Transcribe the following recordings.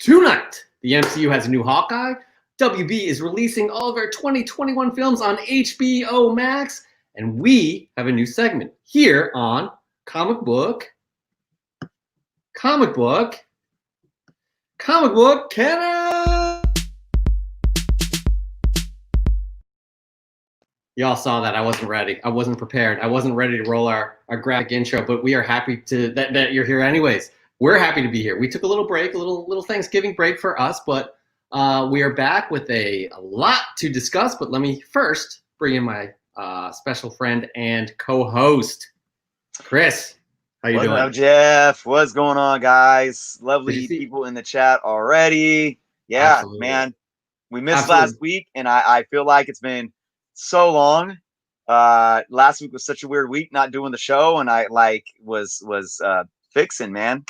Tonight, the MCU has a new Hawkeye. WB is releasing all of our 2021 films on HBOMax. And we have a new segment here on Comic Book Canada. Y'all saw that. I wasn't ready. I wasn't prepared. I wasn't ready to roll our graphic intro, but we are happy that you're here anyways. We're happy to be here. We took a little break, a little Thanksgiving break for us, but we are back with a lot to discuss. But let me first bring in my special friend and co-host, Chris. How you doing? What's up, Jeff? What's going on, guys? Lovely people in the chat already. Yeah, absolutely. Man. We missed last week, and I feel like it's been so long. Last week was such a weird week not doing the show, and I was fixing, man.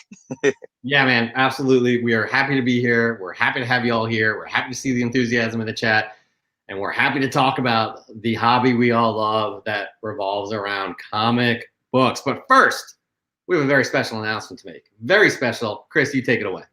Yeah, man, absolutely. We are happy to be here. We're happy to have you all here. We're happy to see the enthusiasm in the chat, and we're happy to talk about the hobby we all love that revolves around comic books. But first, we have a very special announcement to make. Very special. Chris, you take it away.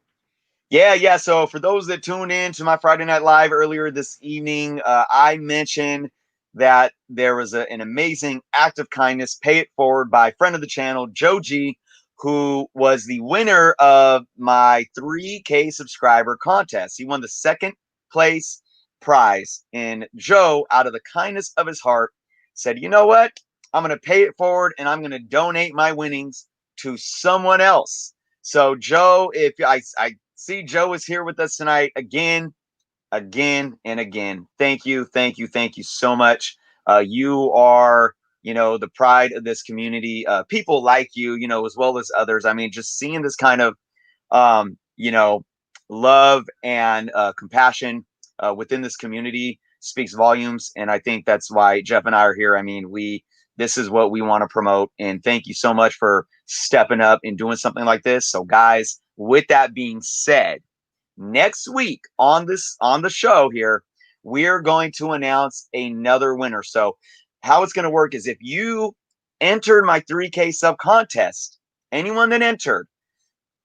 Yeah. So for those that tuned in to my Friday Night Live earlier this evening, I mentioned that there was an amazing act of kindness, pay it forward, by a friend of the channel, Joe G, who was the winner of my 3K subscriber contest. He won the second place prize. And Joe, out of the kindness of his heart, said, you know what? I'm going to pay it forward and I'm going to donate my winnings to someone else. So Joe, if I see Joe is here with us tonight again and again. Thank you so much. You are, the pride of this community. People like you, as well as others. I mean, just seeing this kind of, love and compassion within this community speaks volumes. And I think that's why Jeff and I are here. I mean, this is what we want to promote. And thank you so much for stepping up and doing something like this. So guys, with that being said, next week on the show here, we're going to announce another winner. So how it's going to work is, if you entered my 3K sub contest, anyone that entered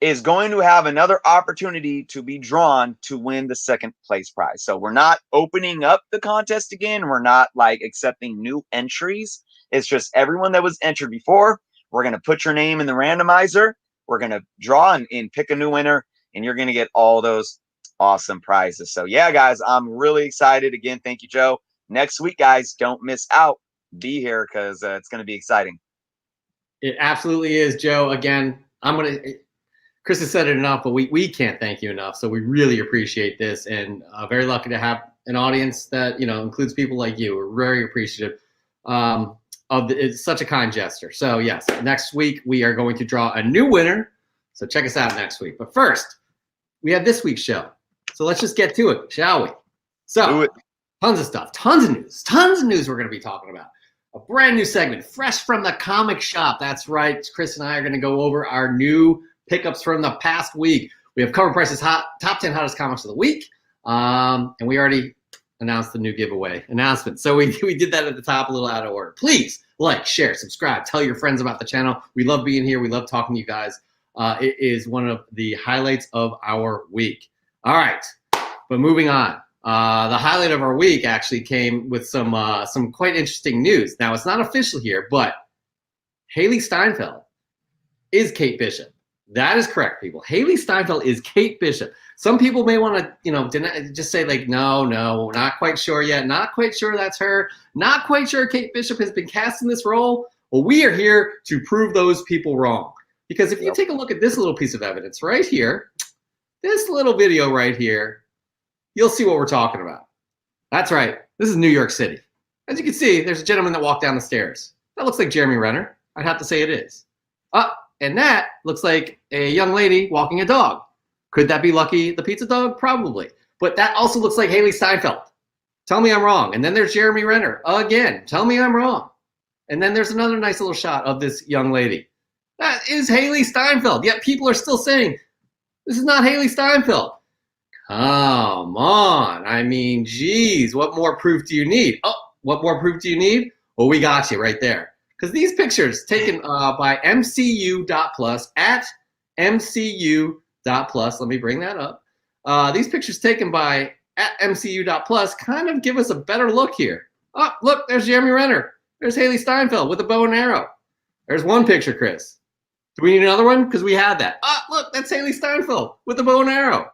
is going to have another opportunity to be drawn to win the second place prize. So we're not opening up the contest again. We're not accepting new entries. It's just everyone that was entered before. We're going to put your name in the randomizer. We're going to draw and pick a new winner, and you're going to get all those awesome prizes. So yeah, guys, I'm really excited. Again, thank you, Joe. Next week, guys, don't miss out. Be here because it's going to be exciting. It absolutely is, Joe. Again, Chris has said it enough, but we can't thank you enough. So we really appreciate this, and very lucky to have an audience that includes people like you. We're very appreciative it's such a kind gesture. So yes, next week we are going to draw a new winner. So check us out next week. But first, we have this week's show. So let's just get to it, shall we? So tons of stuff, tons of news we're going to be talking about. A brand new segment, fresh from the comic shop. That's right. Chris and I are going to go over our new pickups from the past week. We have Cover Price's top 10 hottest comics of the week. And we already announced the new giveaway announcement. So we did that at the top, a little out of order. Please like, share, subscribe, tell your friends about the channel. We love being here. We love talking to you guys. It is one of the highlights of our week. All right, but moving on. The highlight of our week actually came with some quite interesting news. Now, it's not official here, but HAILEE Steinfeld is Kate Bishop. That is correct, people. HAILEE Steinfeld is Kate Bishop. Some people may want to, just say no, not quite sure yet. Not quite sure that's her. Not quite sure Kate Bishop has been cast in this role. Well, we are here to prove those people wrong. Because if you take a look at this little piece of evidence right here, this little video right here, you'll see what we're talking about. That's right. This is New York City. As you can see, there's a gentleman that walked down the stairs. That looks like Jeremy Renner. I'd have to say it is. And that looks like a young lady walking a dog. Could that be Lucky the pizza dog? Probably. But that also looks like HAILEE Steinfeld. Tell me I'm wrong. And then there's Jeremy Renner. Again, tell me I'm wrong. And then there's another nice little shot of this young lady. That is HAILEE Steinfeld. Yet people are still saying, this is not HAILEE Steinfeld. Come on. I mean, geez, what more proof do you need? Oh, what more proof do you need? Well, we got you right there. Because these pictures taken by MCU.plus at MCU.plus, let me bring that up. These pictures taken by at MCU.plus kind of give us a better look here. Oh, look, there's Jeremy Renner. There's Hailee Steinfeld with a bow and arrow. There's one picture, Chris. Do we need another one? Because we had that. Oh, look, that's Hailee Steinfeld with the bow and arrow.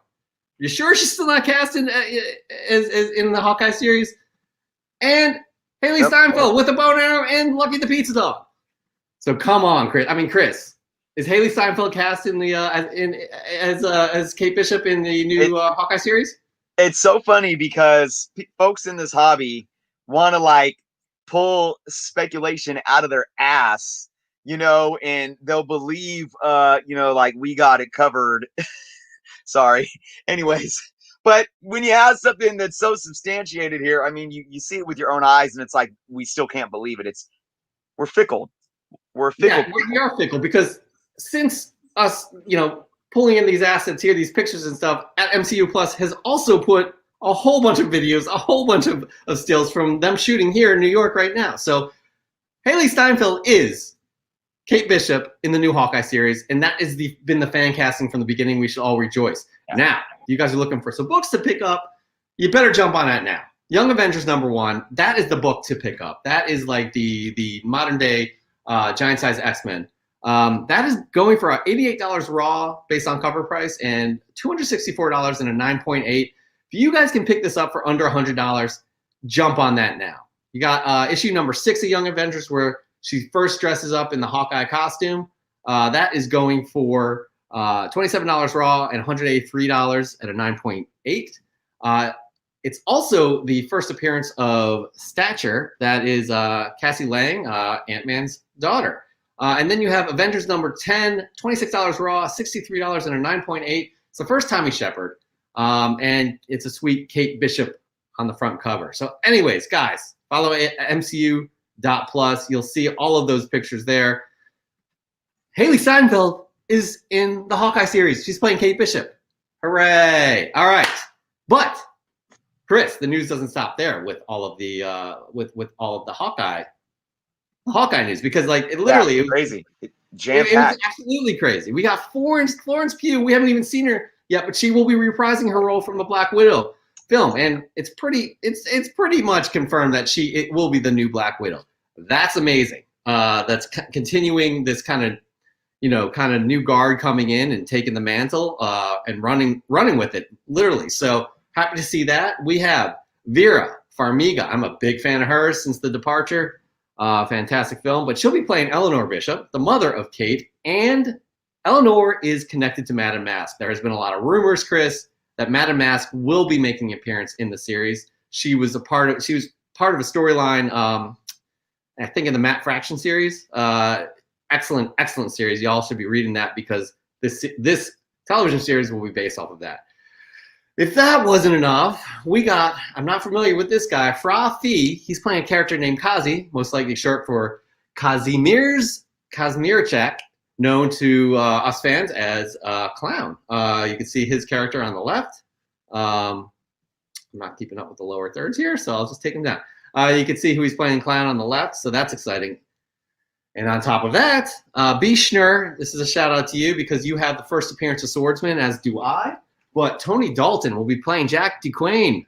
You sure she's still not cast in the Hawkeye series? And Hailee Steinfeld with a bow and arrow and Lucky the Pizza Dog. So come on, Chris. I mean, Chris, is Hailee Steinfeld cast in the as Kate Bishop in the new Hawkeye series? It's so funny because folks in this hobby want to like pull speculation out of their ass, you know, and they'll believe, you know, like we got it covered. Sorry. Anyways, but when you have something that's so substantiated here, I mean, you see it with your own eyes, and it's like we still can't believe it. We're fickle. We're fickle. Yeah, we are fickle because since us, you know, pulling in these assets here, these pictures and stuff, at MCU Plus has also put a whole bunch of videos, a whole bunch of stills from them shooting here in New York right now. So Hailee Steinfeld is Kate Bishop in the new Hawkeye series, and that has been the fan casting from the beginning. We should all rejoice. Yeah. Now, if you guys are looking for some books to pick up, you better jump on that now. Young Avengers #1, that is the book to pick up. That is like the modern day giant size X-Men. That is going for $88 raw based on cover price and $264 and a 9.8. If you guys can pick this up for under $100, jump on that now. You got issue #6 of Young Avengers where she first dresses up in the Hawkeye costume. That is going for $27 raw and $183 at a 9.8. It's also the first appearance of Stature. That is Cassie Lang, Ant-Man's daughter. And then you have Avengers #10, $26 raw, $63 and a 9.8. It's the first Tommy Shepard. And it's a sweet Kate Bishop on the front cover. So anyways, guys, follow MCU.plus. You'll see all of those pictures there. Hailee Steinfeld is in the Hawkeye series. She's playing Kate Bishop. Hooray. All right. But Chris, the news doesn't stop there with all of the with all of the Hawkeye news, because like it literally it was crazy. It was absolutely crazy. We got Florence Pugh. We haven't even seen her yet, but she will be reprising her role from the Black Widow film, and it's pretty much confirmed that it will be the new Black Widow. That's amazing. That's continuing this kind of new guard coming in and taking the mantle and running with it, literally. So happy to see that. We have Vera Farmiga. I'm a big fan of hers since The Departure. Fantastic film. But she'll be playing Eleanor Bishop, the mother of Kate, and Eleanor is connected to Madame Mask. There has been a lot of rumors, Chris, that Madame Mask will be making an appearance in the series. She was part of a storyline, I think, in the Matt Fraction series. Excellent series. Y'all should be reading that because this television series will be based off of that. If that wasn't enough, we got, I'm not familiar with this guy, Fra Fee. He's playing a character named Kazi, most likely short for Kazmierczak, known to us fans as Clown. You can see his character on the left. I'm not keeping up with the lower thirds here, so I'll just take him down. You can see who he's playing Clown on the left, so that's exciting. And on top of that, B. Schnur, this is a shout out to you because you have the first appearance of Swordsman, as do I. But Tony Dalton will be playing Jack DeQuain,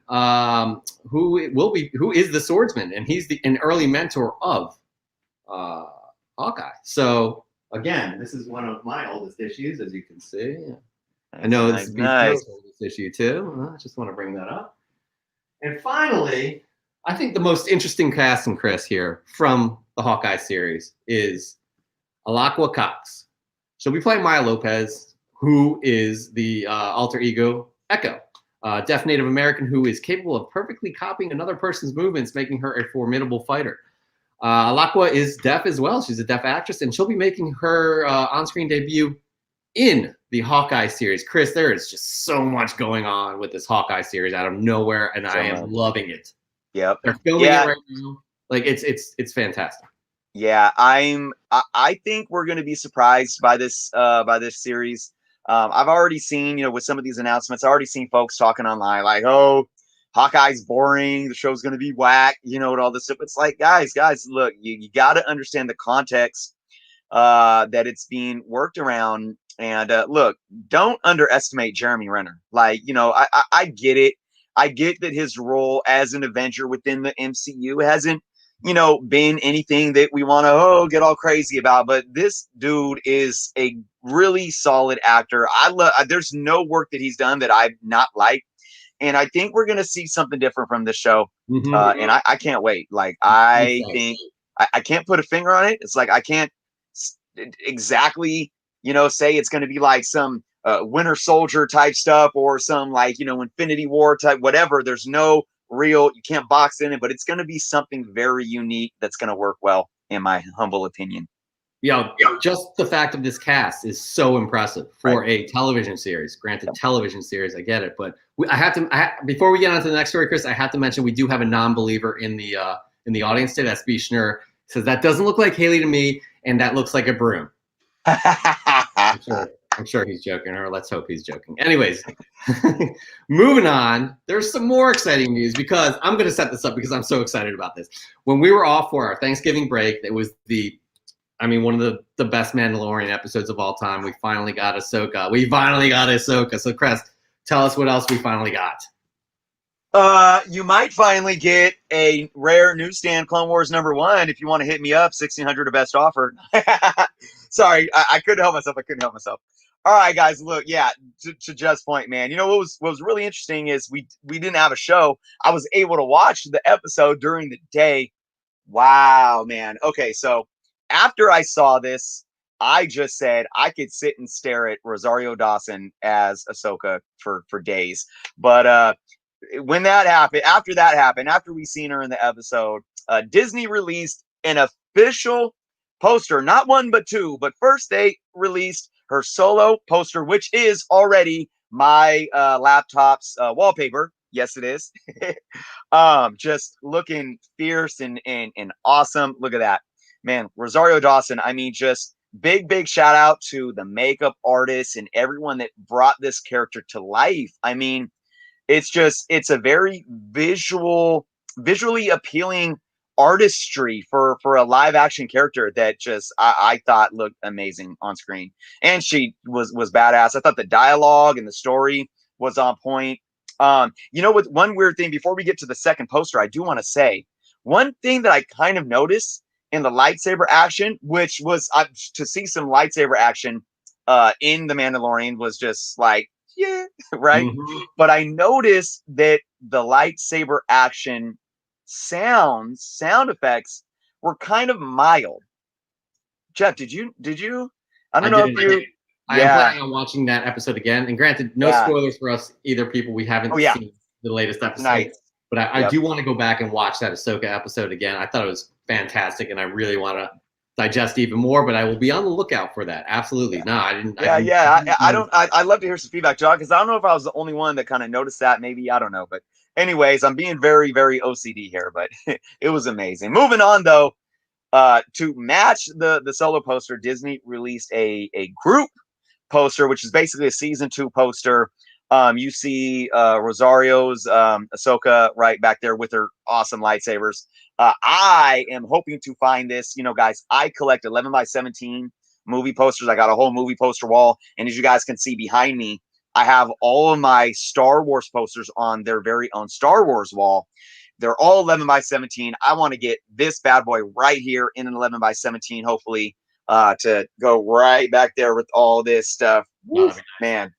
who is the swordsman, and he's an early mentor of Hawkeye. So again, this is one of my oldest issues, as you can see. I know this is B's oldest issue too. I just want to bring that up. And finally, I think the most interesting casting, Chris, here from the Hawkeye series is Alaqua Cox. She'll be playing Maya Lopez, who is the alter ego Echo, deaf Native American who is capable of perfectly copying another person's movements, making her a formidable fighter. Alaqua is deaf as well. She's a deaf actress, and she'll be making her on-screen debut in the Hawkeye series. Chris, there is just so much going on with this Hawkeye series out of nowhere, and I am loving it. Yep. They're filming it right now. Like it's fantastic. Yeah, I think we're going to be surprised by this series. I've already seen, with some of these announcements, I've already seen folks talking online like, oh, Hawkeye's boring, the show's going to be whack, and all this stuff. It's like, guys, look, you got to understand the context that it's being worked around. And look, don't underestimate Jeremy Renner. Like, you know, I get it. I get that his role as an Avenger within the MCU hasn't, you know, been anything that we want to get all crazy about. But this dude is a really solid actor. I love. There's no work that he's done that I've not liked, and I think we're gonna see something different from this show. And I can't wait. Like, I think I can't put a finger on it. It's like I can't exactly, you know, say it's going to be like some Winter Soldier type stuff or some, like, you know, Infinity War type, whatever. There's no real, you can't box in it, but it's going to be something very unique that's going to work well, in my humble opinion. Just the fact of this cast is so impressive for a television series. Granted, television series, I get it, but before we get on to the next story, Chris, I have to mention we do have a non-believer in the audience today. That's B. Schnur. Says that doesn't look like Hailee to me, and that looks like a broom. I'm sure he's joking, or let's hope he's joking. Anyways, moving on. There's some more exciting news, because I'm going to set this up because I'm so excited about this. When we were off for our Thanksgiving break, it was one of the best Mandalorian episodes of all time. We finally got Ahsoka. So, Chris, tell us what else we finally got. You might finally get a rare newsstand Clone Wars #1 if you want to hit me up. 1,600 best offer. Sorry, I couldn't help myself. All right, guys, look, yeah, to Jeff's point, man. You know what was really interesting is we didn't have a show. I was able to watch the episode during the day. Wow, man. Okay, so after I saw this, I just said I could sit and stare at Rosario Dawson as Ahsoka for days. But when that happened, after we seen her in the episode, Disney released an official poster, not one but two. But first, they released her solo poster, which is already my laptop's wallpaper. Yes, it is. Just looking fierce and awesome. Look at that, man. Rosario Dawson. I mean, just big shout out to the makeup artists and everyone that brought this character to life. I mean, it's a very visually appealing artistry for a live action character that just I thought looked amazing on screen. And she was badass. I thought the dialogue and the story was on point. You know what, one weird thing before we get to the second poster, I do want to say one thing that I kind of noticed in the lightsaber action, which was to see some lightsaber action in The Mandalorian was just like, yeah, right. But I noticed that the lightsaber action sound effects were kind of mild. Jeff, did you? I don't know if you. I am planning on watching that episode again. And granted, no spoilers for us either, people. We haven't seen the latest episode. Nice. But I do want to go back and watch that Ahsoka episode again. I thought it was fantastic, and I really want to digest even more, but I will be on the lookout for that. Absolutely. No, I didn't. I'd love to hear some feedback, John, because I don't know if I was the only one that kind of noticed that. Maybe, I don't know. But anyways, I'm being very, very OCD here, but it was amazing. Moving on, though, to match the solo poster, Disney released a group poster, which is basically a season 2 poster. You see Rosario's Ahsoka right back there with her awesome lightsabers. I am hoping to find this. You know, guys, I collect 11x17 movie posters. I got a whole movie poster wall. And as you guys can see behind me, I have all of my Star Wars posters on their very own Star Wars wall. They're all 11x17. I want to get this bad boy right here in an 11x17, hopefully, to go right back there with all this stuff. Woo, man,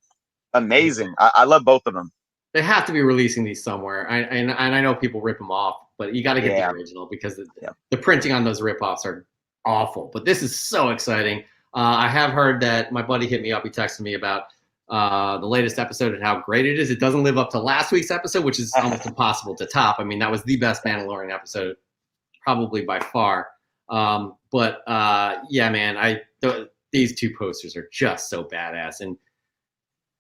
amazing. I love both of them. They have to be releasing these somewhere. And I know people rip them off, but you got to get the original, because the printing on those rip-offs are awful. But this is so exciting. I have heard that my buddy hit me up. He texted me about the latest episode and how great it is. It doesn't live up to last week's episode, which is almost impossible to top. I mean, that was the best Mandalorian episode, probably by far. Yeah, man, these two posters are just so badass. And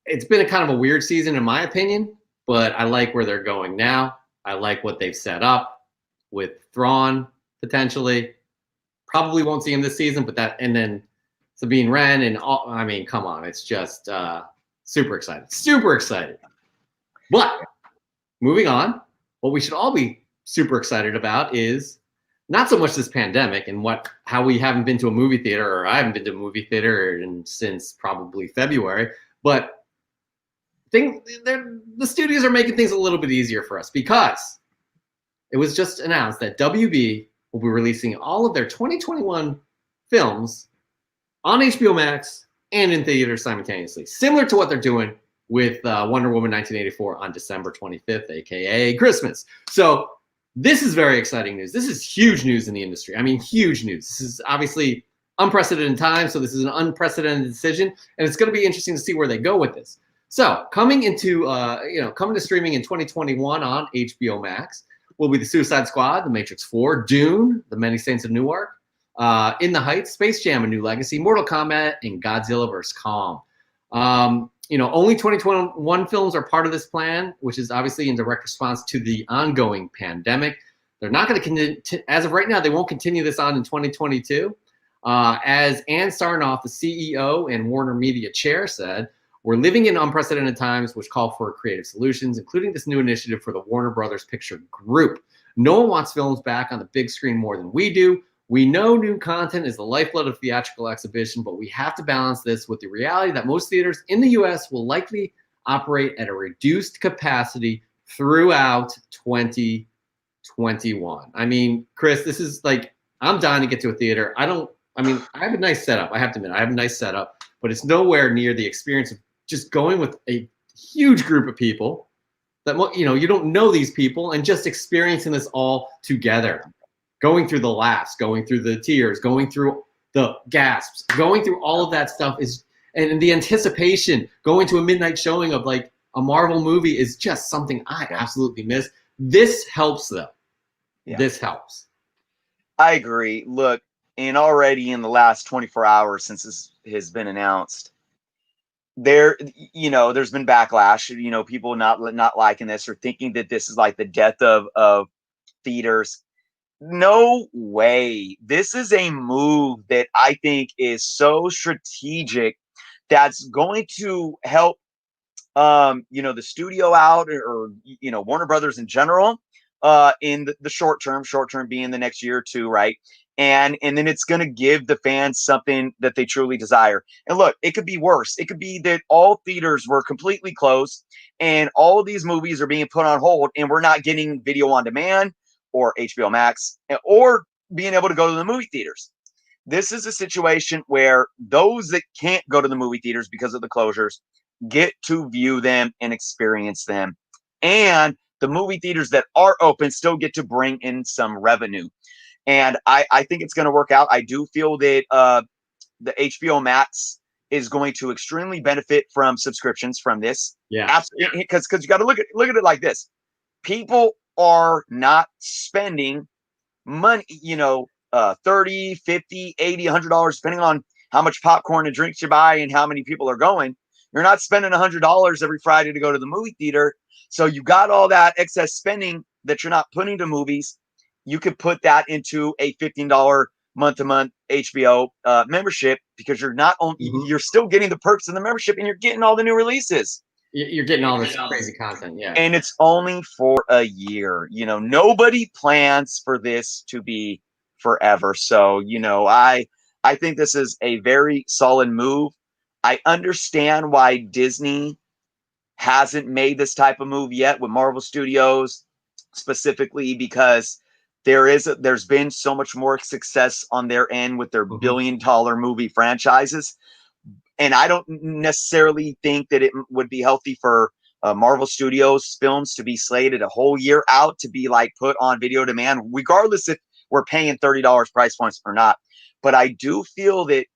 it's been a kind of a weird season, in my opinion, but I like where they're going now. I like what they've set up with Thrawn, potentially. Probably won't see him this season, but and then Sabine Wren and all, I mean, come on. It's just super excited. Super excited. But moving on, what we should all be super excited about is not so much this pandemic and how we haven't been to a movie theater, or I haven't been to a movie theater since probably February, but the studios are making things a little bit easier for us, because it was just announced that WB will be releasing all of their 2021 films on HBOMax and in theaters simultaneously, similar to what they're doing with Wonder Woman 1984 on December 25th, aka Christmas. So this is very exciting news. This is huge news in the industry. I mean, huge news. This is obviously unprecedented time, so this is an unprecedented decision, and it's going to be interesting to see where they go with this. So coming to streaming in 2021 on HBO Max will be The Suicide Squad, The Matrix 4, Dune, The Many Saints of Newark, In the Heights, Space Jam: A New Legacy, Mortal Kombat, and Godzilla vs. Kong. Only 2021 films are part of this plan, which is obviously in direct response to the ongoing pandemic. They're not going to continue, as of right now, they won't continue this on in 2022. As Ann Sarnoff, the CEO and Warner Media chair, said, "We're living in unprecedented times which call for creative solutions, including this new initiative for the Warner Brothers Picture Group. No one wants films back on the big screen more than we do. We know new content is the lifeblood of theatrical exhibition, but we have to balance this with the reality that most theaters in the US will likely operate at a reduced capacity throughout 2021. I mean, Chris, this is like, I'm dying to get to a theater. I have a nice setup. I have to admit, I have a nice setup, but it's nowhere near the experience of just going with a huge group of people that, you don't know these people, and just experiencing this all together. Going through the laughs, going through the tears, going through the gasps, going through all of that stuff and the anticipation, going to a midnight showing of like a Marvel movie is just something I absolutely miss. This helps though. Yeah. This helps. I agree. Look, and already in the last 24 hours since this has been announced, there's been backlash, people not liking this or thinking that this is like the death of theaters. No way. This is a move that I think is so strategic that's going to help the studio out, or Warner Brothers in general, in the short term being the next year or two, right? And then it's going to give the fans something that they truly desire. And look, it could be worse. It could be that all theaters were completely closed and all of these movies are being put on hold and we're not getting video on demand or HBO Max, or being able to go to the movie theaters. This is a situation where those that can't go to the movie theaters because of the closures get to view them and experience them. And the movie theaters that are open still get to bring in some revenue. And I think it's going to work out. I do feel that the HBO Max is going to extremely benefit from subscriptions from this. Yeah. Absolutely. Because you got to look at it like this. People are not spending money, 30, 50, 80, $100, depending on how much popcorn and drinks you buy and how many people are going. You're not spending $100 every Friday to go to the movie theater. So you got all that excess spending that you're not putting to movies. You could put that into a $15 month-to-month HBO membership, because you're not only you're still getting the perks of the membership and you're getting all the new releases. You're getting all this crazy content, yeah. And it's only for a year. Nobody plans for this to be forever. So, I think this is a very solid move. I understand why Disney hasn't made this type of move yet with Marvel Studios, specifically because there's been so much more success on their end with their billion-dollar movie franchises. And I don't necessarily think that it would be healthy for Marvel Studios films to be slated a whole year out to be like put on video demand, regardless if we're paying $30 price points or not. But I do feel that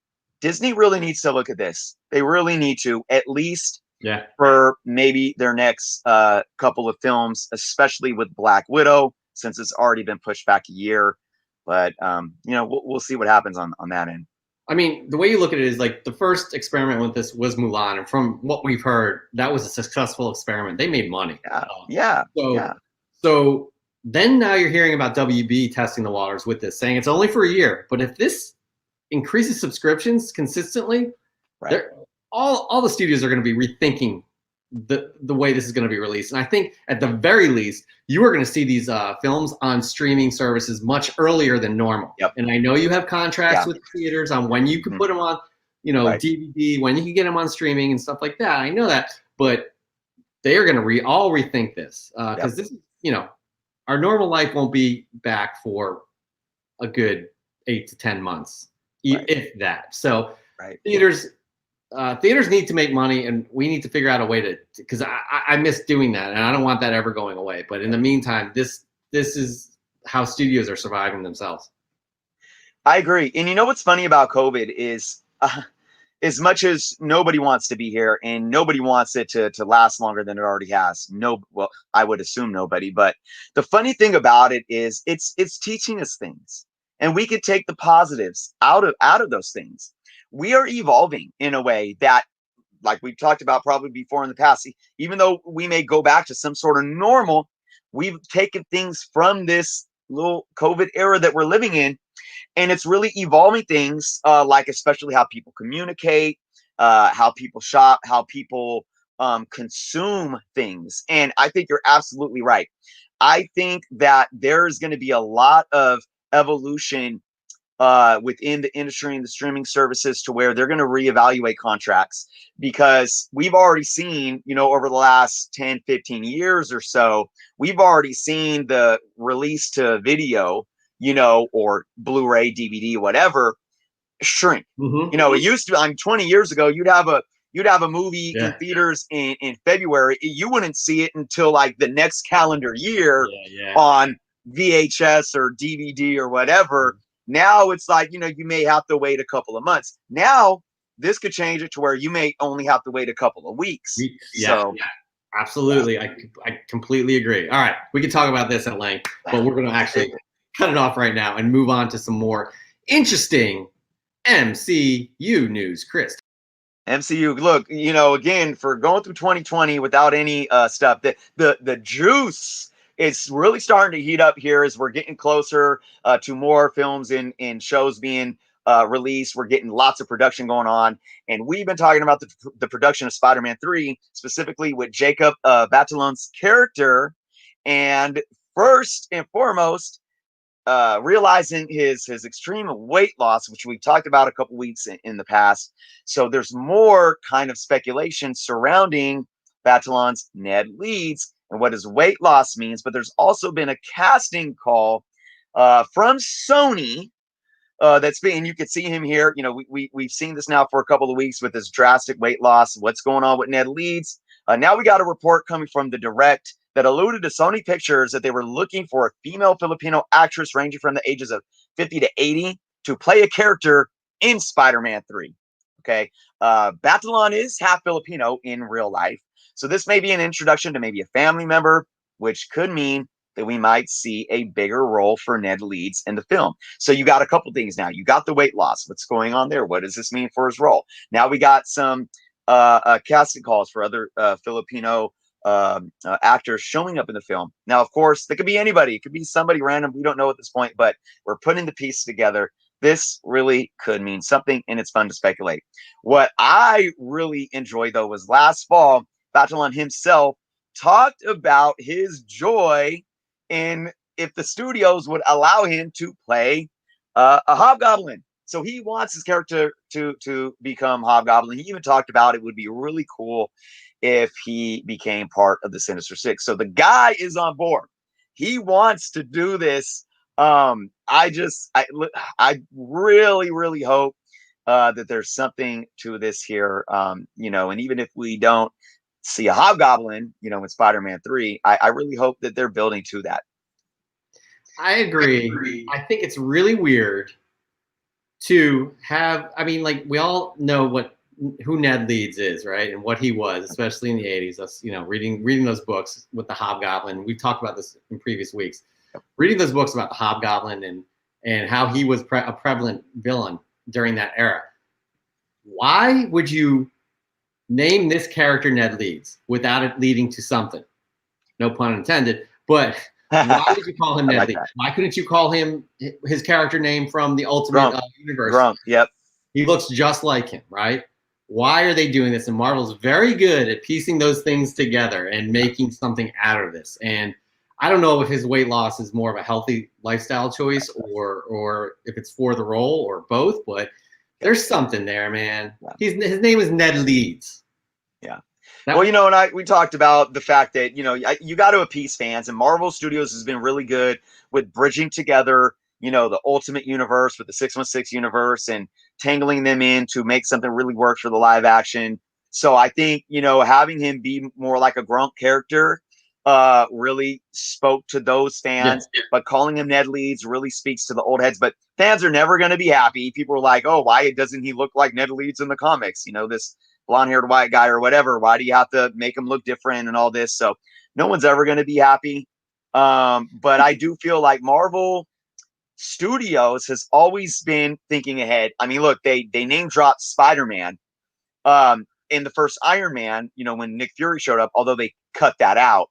Disney really needs to look at this. They really need to, at least for maybe their next couple of films, especially with Black Widow, since it's already been pushed back a year. But, we'll see what happens on that end. I mean, the way you look at it is like the first experiment with this was Mulan. And from what we've heard, that was a successful experiment. They made money. So then now you're hearing about WB testing the waters with this, saying it's only for a year. But if this increases subscriptions consistently, all the studios are going to be rethinking the way this is going to be released. And I think at the very least, you are going to see these films on streaming services much earlier than normal. Yep. And I know you have contracts with theaters on when you can put them on, you know, DVD, when you can get them on streaming and stuff like that. I know that, but they are going to all rethink this because this is, you know, our normal life won't be back for a good 8 to 10 months, if that. So theaters need to make money, and we need to figure out a way to, because I miss doing that, and I don't want that ever going away. But in the meantime, this is how studios are surviving themselves. I agree. And you know what's funny about COVID is as much as nobody wants to be here and nobody wants it to last longer than it already has. Well, I would assume nobody, but the funny thing about it is it's teaching us things, and we could take the positives out of those things. We are evolving in a way that, like we've talked about probably before in the past, even though we may go back to some sort of normal, we've taken things from this little COVID era that we're living in, and it's really evolving things, like especially how people communicate, how people shop, how people consume things. And I think you're absolutely right. I think that there's going to be a lot of evolution within the industry and the streaming services to where they're going to reevaluate contracts, because we've already seen, you know, over the last 10, 15 years or so, we've already seen the release to video, you know, or Blu-ray, DVD, whatever, shrink. You know, it used to, 20 years ago, you'd have a movie in theaters in February. You wouldn't see it until like the next calendar year on VHS or DVD or whatever. Now it's like, you know, you may have to wait a couple of months. Now this could change it to where you may only have to wait a couple of weeks. Absolutely. I completely agree. All right, we can talk about this at length, but we're going to actually cut it off right now and move on to some more interesting MCU news. Chris. MCU, look, you know, again, for going through 2020 without any stuff, the juice, it's really starting to heat up here as we're getting closer to more films and shows being released. We're getting lots of production going on. And we've been talking about the production of Spider-Man 3, specifically with Jacob Batalon's character. And first and foremost, realizing his extreme weight loss, which we've talked about a couple weeks in the past. So there's more kind of speculation surrounding Batalon's NED Leeds and what his weight loss means. But there's also been a casting call from Sony that's been, you can see him here. You know, we've seen this now for a couple of weeks with his drastic weight loss. What's going on with NED Leeds? Now we got a report coming from the Direct that alluded to Sony Pictures that they were looking for a female Filipino actress ranging from the ages of 50 to 80 to play a character in Spider-Man 3. Okay. Batalon is half Filipino in real life. So this may be an introduction to maybe a family member, which could mean that we might see a bigger role for NED Leeds in the film. So you got a couple things now. You got the weight loss. What's going on there? What does this mean for his role? Now we got some casting calls for other Filipino actors showing up in the film. Now, of course, it could be anybody. It could be somebody random. We don't know at this point, but we're putting the pieces together. This really could mean something, and it's fun to speculate. What I really enjoyed, though, was last fall, Batalon himself talked about his joy in if the studios would allow him to play a Hobgoblin. So he wants his character to become Hobgoblin. He even talked about it would be really cool if he became part of the Sinister Six. So the guy is on board. He wants to do this. I really, really hope that there's something to this here. You know, and even if we don't see a Hobgoblin, you know, in Spider-Man 3, I really hope that they're building to that. I agree. I think it's really weird to have, I mean, like, we all know who Ned Leeds is, right? And what he was, especially in the 80s. Us, you know, reading those books with the Hobgoblin. We've talked about this in previous weeks. Reading those books about the Hobgoblin and how he was a prevalent villain during that era. Why would you name this character Ned Leeds without it leading to something? No pun intended, but why did you call him Ned Leeds? Why couldn't you call him his character name from the Ultimate Universe? Grump, yep. He looks just like him, right? Why are they doing this? And Marvel's very good at piecing those things together and making something out of this. And I don't know if his weight loss is more of a healthy lifestyle choice or if it's for the role or both, but there's something there, man. His name is Ned Leeds. Yeah. Well, you know, and we talked about the fact that, you know, you got to appease fans, and Marvel Studios has been really good with bridging together, you know, the Ultimate Universe with the 616 universe and tangling them in to make something really work for the live action. So I think, you know, having him be more like a Grump character really spoke to those fans, but calling him Ned Leeds really speaks to the old heads. But fans are never going to be happy. People are like, oh, why doesn't he look like Ned Leeds in the comics? You know, this blonde-haired white guy or whatever. Why do you have to make him look different and all this? So no one's ever going to be happy. But I do feel like Marvel Studios has always been thinking ahead. I mean, look, they name dropped Spider-Man in the first Iron Man, you know, when Nick Fury showed up, although they cut that out.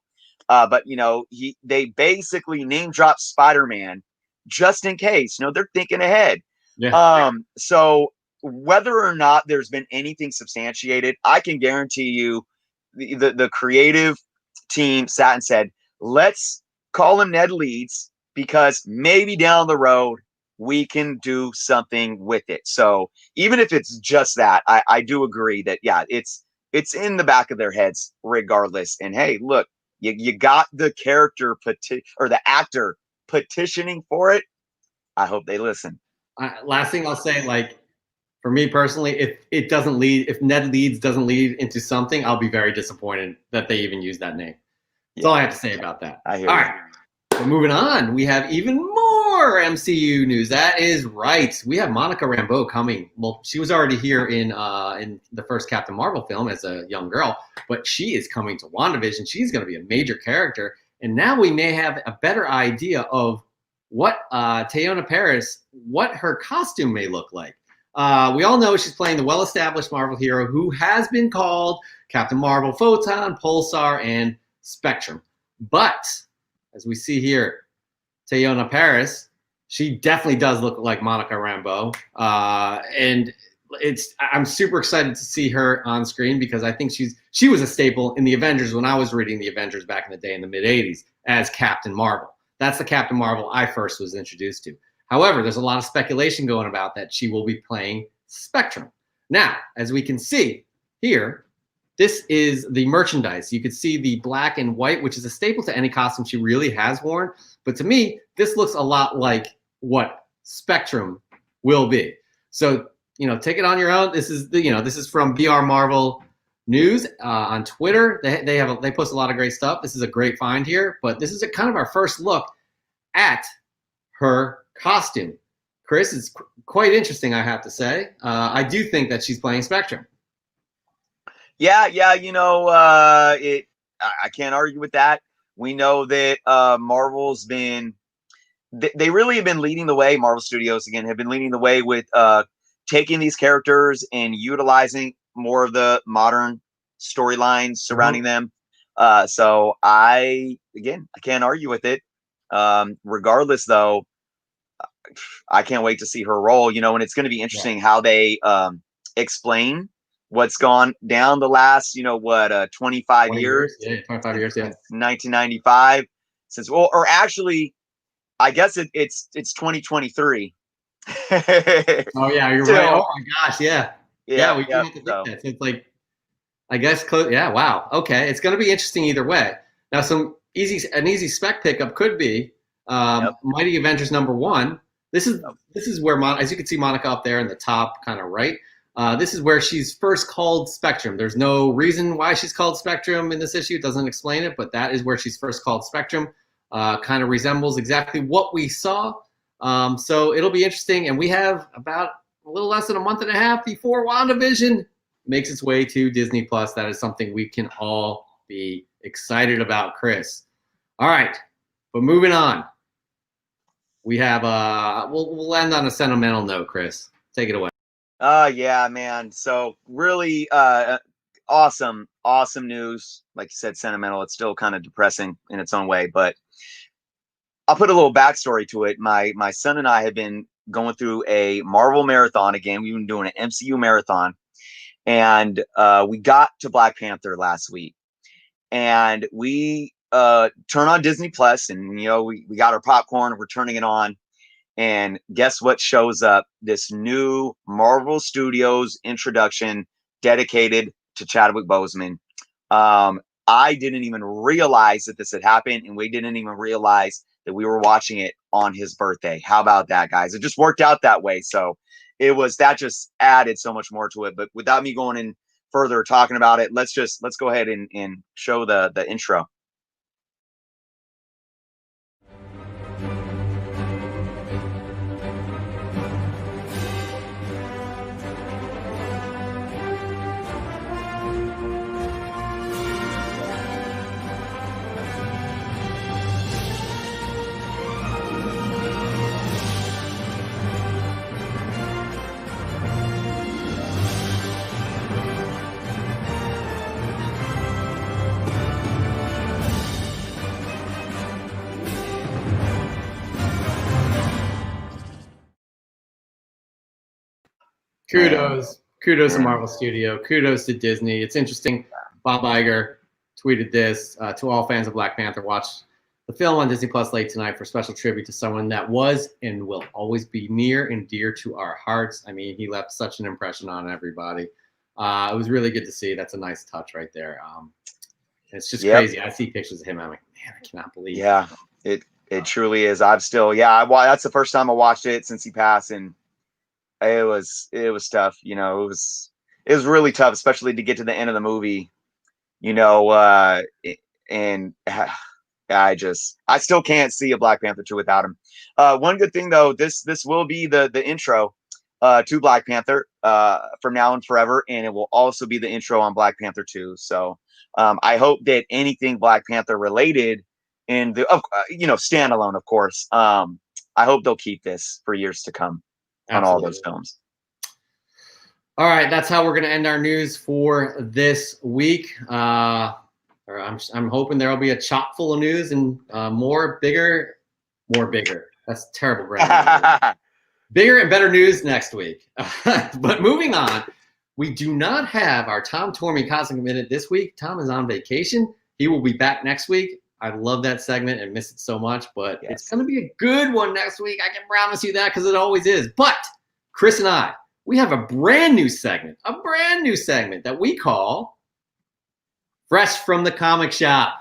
But, you know, they basically name dropped Spider-Man just in case. You know, they're thinking ahead. Yeah. So whether or not there's been anything substantiated, I can guarantee you the creative team sat and said, let's call him Ned Leeds because maybe down the road we can do something with it. So even if it's just that, I do agree that, yeah, it's in the back of their heads regardless. And hey, look, you got the character or the actor petitioning for it. I hope they listen. Last thing I'll say, like, for me personally, if Ned Leeds doesn't lead into something, I'll be very disappointed that they even use that name. That's all I have to say about that. I hear all right. So moving on, we have even more MCU news. That is right. We have Monica Rambeau coming. Well, she was already here in the first Captain Marvel film as a young girl, but she is coming to WandaVision. She's going to be a major character. And now we may have a better idea of what Teyonah Parris, what her costume may look like. We all know she's playing the well-established Marvel hero who has been called Captain Marvel, Photon, Pulsar, and Spectrum. But as we see here, Teyonah Parris, she definitely does look like Monica Rambeau. And I'm super excited to see her on screen because I think she was a staple in the Avengers when I was reading the Avengers back in the day in the mid-'80s as Captain Marvel. That's the Captain Marvel I first was introduced to. However, there's a lot of speculation going about that she will be playing Spectrum. Now, as we can see here, this is the merchandise. You can see the black and white, which is a staple to any costume she really has worn. But to me, this looks a lot like what Spectrum will be. So, you know, take it on your own. This is from BR Marvel News on Twitter. They post a lot of great stuff. This is a great find here, but this is kind of our first look at her costume. Chris, it's quite interesting, I have to say. I do think that she's playing Spectrum. Yeah, you know, I can't argue with that. We know that Marvel's been, they really have been leading the way. Marvel Studios, again, have been leading the way with taking these characters and utilizing more of the modern storylines surrounding them. So I can't argue with it. Regardless, though, I can't wait to see her role, you know, and it's going to be interesting how they explain what's gone down the last, you know, 25 years? Yeah, 25 years, yeah. 1995. Since, well, or actually, I guess it's 2023. Oh yeah, you're right. Oh my gosh, yeah. Yeah, we do have to think that. So it's like, I guess, yeah, wow. Okay, it's going to be interesting either way. Now, an easy spec pickup could be Mighty Avengers #1. This is where, as you can see, Monica up there in the top, kind of right. This is where she's first called Spectrum. There's no reason why she's called Spectrum in this issue. It doesn't explain it, but that is where she's first called Spectrum. Kind of resembles exactly what we saw. So it'll be interesting. And we have about a little less than a month and a half before WandaVision makes its way to Disney Plus. That is something we can all be excited about, Chris. All right, but moving on. We have we'll end on a sentimental note, Chris. Take it away. Yeah, man. So really awesome news. Like you said, sentimental. It's still kind of depressing in its own way, but I'll put a little backstory to it. My son and I have been going through a Marvel marathon again. We've been doing an MCU marathon. And we got to Black Panther last week, and we turn on Disney Plus, and you know, we got our popcorn, we're turning it on, and guess what shows up? This new Marvel Studios introduction dedicated to Chadwick Boseman. I didn't even realize that this had happened, and we didn't even realize that we were watching it on his birthday. How about that, guys? It just worked out that way. So that just added so much more to it. But without me going in further talking about it, let's go ahead and show the intro. Kudos to Marvel Studio. Kudos to Disney. It's interesting. Bob Iger tweeted this to all fans of Black Panther. Watch the film on Disney Plus late tonight for special tribute to someone that was and will always be near and dear to our hearts. I mean, he left such an impression on everybody. It was really good to see. That's a nice touch right there. It's just crazy. I see pictures of him. I'm like, man, I cannot believe. Yeah, it truly is. That's the first time I watched it since he passed, and it was tough. You know, it was really tough, especially to get to the end of the movie. You know, and I still can't see a Black Panther 2 without him. One good thing though, this will be the intro to Black Panther from now and forever, and it will also be the intro on Black Panther 2. So I hope that anything Black Panther related in the standalone, of course, I hope they'll keep this for years to come. Absolutely. On all those films. All right, that's how we're going to end our news for this week. I'm hoping there will be a chock full of news and more bigger. That's terrible grammar. Bigger and better news next week. But moving on, we do not have our Tom Tormey Cosmic Minute this week. Tom is on vacation. He will be back next week. I love that segment and miss it so much, but it's going to be a good one next week. I can promise you that, because it always is. But Chris and I, we have a brand new segment that we call Fresh from the Comic Shop.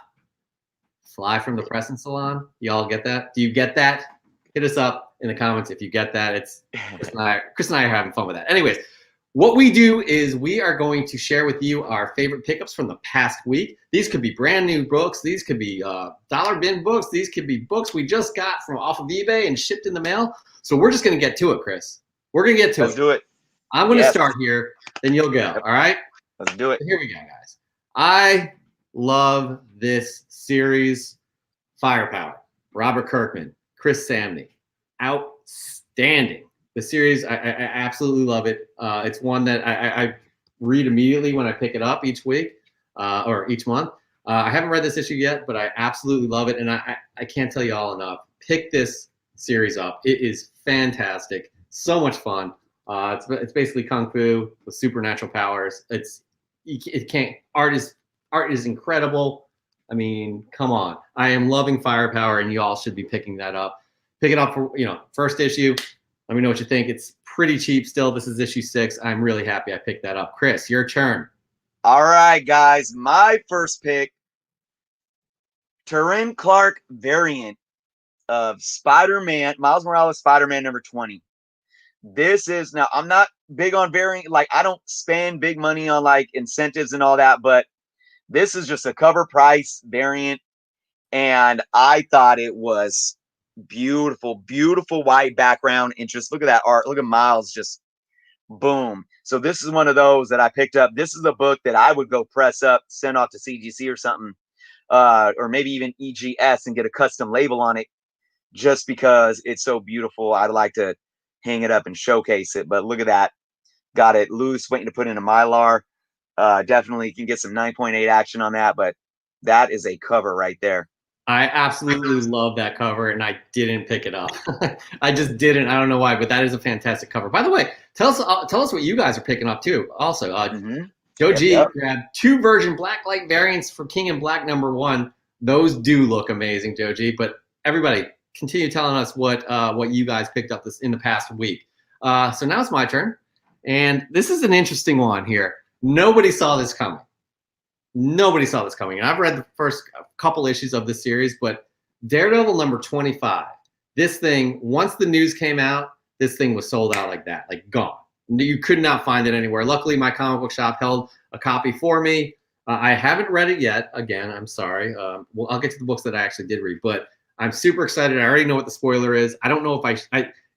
Fly from the Pressing Salon. Y'all get that? Do you get that? Hit us up in the comments if you get that. It's Chris and I are having fun with that. Anyways, what we do is we are going to share with you our favorite pickups from the past week. These could be brand new books. These could be dollar bin books. These could be books we just got from off of eBay and shipped in the mail. So we're just going to get to it, Chris. We're going to get to Let's do it. I'm going to start here, then you'll go. All right? Let's do it. Here we go, guys. I love this series, Firepower. Robert Kirkman, Chris Samney. Outstanding. The series, I absolutely love it. It's one that I read immediately when I pick it up each week or each month. I haven't read this issue yet, but I absolutely love it, and I can't tell you all enough. Pick this series up. It is fantastic. So much fun. It's basically kung fu with supernatural powers. Art is incredible. I mean, come on. I am loving Firepower, and you all should be picking that up. Pick it up for first issue. Let me know what you think. It's pretty cheap still. This is issue 6. I'm really happy I picked that up. Chris, your turn. All right, guys. My first pick, Terran Clark variant of Spider-Man, Miles Morales Spider-Man number 20. This is, now I'm not big on variant, like I don't spend big money on like incentives and all that, but this is just a cover price variant, and I thought it was beautiful white background, and just look at that art. Look at Miles, just boom. So this is one of those that I picked up. This is a book that I would go press up, send off to CGC or something, or maybe even EGS, and get a custom label on it, just because it's so beautiful. I'd like to hang it up and showcase it. But look at that, got it loose, waiting to put in a Mylar. Definitely can get some 9.8 action on that, but that is a cover right there. I absolutely love that cover, and I didn't pick it up. I just didn't. I don't know why, but that is a fantastic cover. By the way, tell us what you guys are picking up too. Also, Joe Yep, G yep. grabbed 2 version Blacklight variants for King and Black #1. Those do look amazing, Joe G. But everybody, continue telling us what you guys picked up in the past week. So now it's my turn, and this is an interesting one here. Nobody saw this coming. Nobody saw this coming. And I've read the first couple issues of this series, but Daredevil #25. This thing, once the news came out, this thing was sold out like that, like gone. You could not find it anywhere. Luckily, my comic book shop held a copy for me. I haven't read it yet. Again, I'm sorry. Well, I'll get to the books that I actually did read, but I'm super excited. I already know what the spoiler is. I don't know if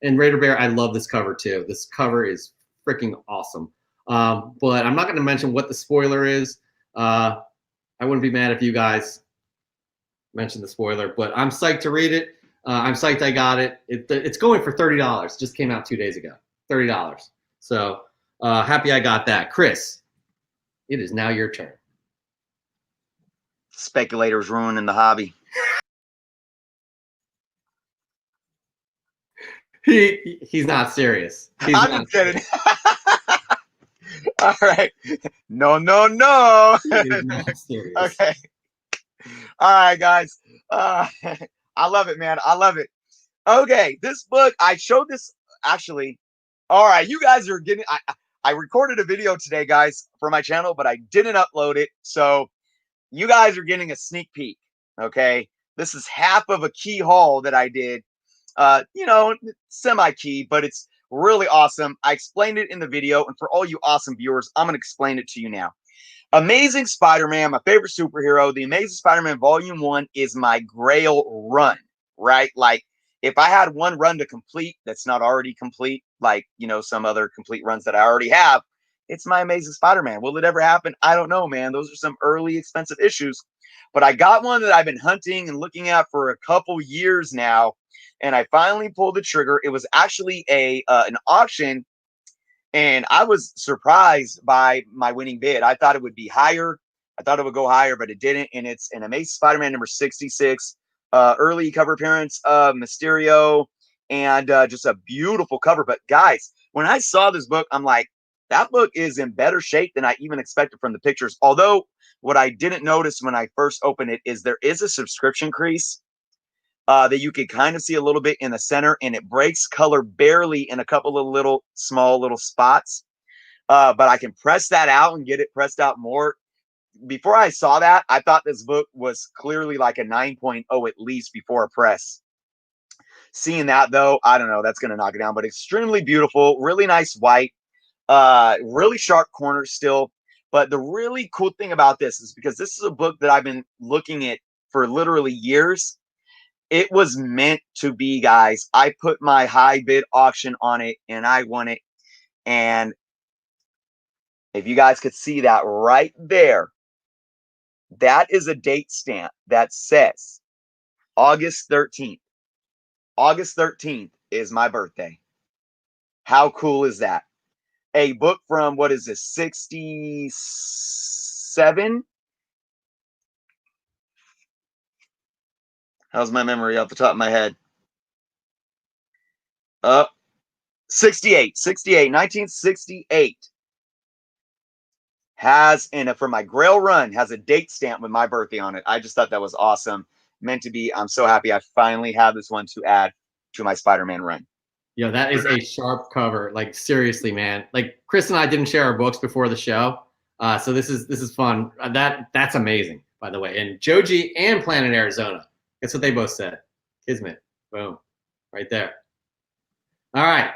and Raider Bear, I love this cover too. This cover is freaking awesome. But I'm not going to mention what the spoiler is. I wouldn't be mad if you guys mentioned the spoiler, but I'm psyched to read it. I'm psyched I got it. It's going for $30. Just came out 2 days ago. $30. So happy I got that. Chris, it is now your turn. Speculators ruining the hobby. He's not serious. I'm just kidding. All right. No. He is not serious. Okay. All right, guys. I love it, man. I love it. Okay, this book, I showed this actually. All right, you guys are getting. I recorded a video today, guys, for my channel, but I didn't upload it. So you guys are getting a sneak peek. Okay, this is half of a key haul that I did. Semi-key, but it's really awesome. I explained it in the video, and for all you awesome viewers, I'm going to explain it to you now. Amazing Spider-Man, my favorite superhero. The Amazing Spider-Man Volume 1 is my grail run, right? Like, if I had one run to complete that's not already complete, like, some other complete runs that I already have, it's my Amazing Spider-Man. Will it ever happen? I don't know, man. Those are some early expensive issues. But I got one that I've been hunting and looking at for a couple years now, and I finally pulled the trigger. It was actually an auction, and I was surprised by my winning bid. I thought it would be higher. I thought it would go higher, but it didn't. And it's an Amazing Spider-Man #66, early cover appearance of Mysterio, and just a beautiful cover. But guys, when I saw this book, I'm like, that book is in better shape than I even expected from the pictures. Although what I didn't notice when I first opened it is there is a subscription crease that you can kind of see a little bit in the center, and it breaks color barely in a couple of small little spots. But I can press that out and get it pressed out more. Before I saw that, I thought this book was clearly like a 9.0 at least before a press. Seeing that though, I don't know, that's going to knock it down, but extremely beautiful, really nice white, really sharp corners still. But the really cool thing about this is because this is a book that I've been looking at for literally years. It was meant to be, guys. I put my high bid auction on it and I won it. And if you guys could see that right there, that is a date stamp that says August 13th. August 13th is my birthday. How cool is that? A book from, what is this, 67? How's my memory off the top of my head? 1968 has, and for my Grail run, has a date stamp with my birthday on it. I just thought that was awesome. Meant to be. I'm so happy I finally have this one to add to my Spider-Man run. Yeah, that is a sharp cover. Like, seriously, man. Like, Chris and I didn't share our books before the show. So this is fun. That's amazing, by the way. And Joji and Planet Arizona. That's what they both said. Kismet. Boom. Right there. All right.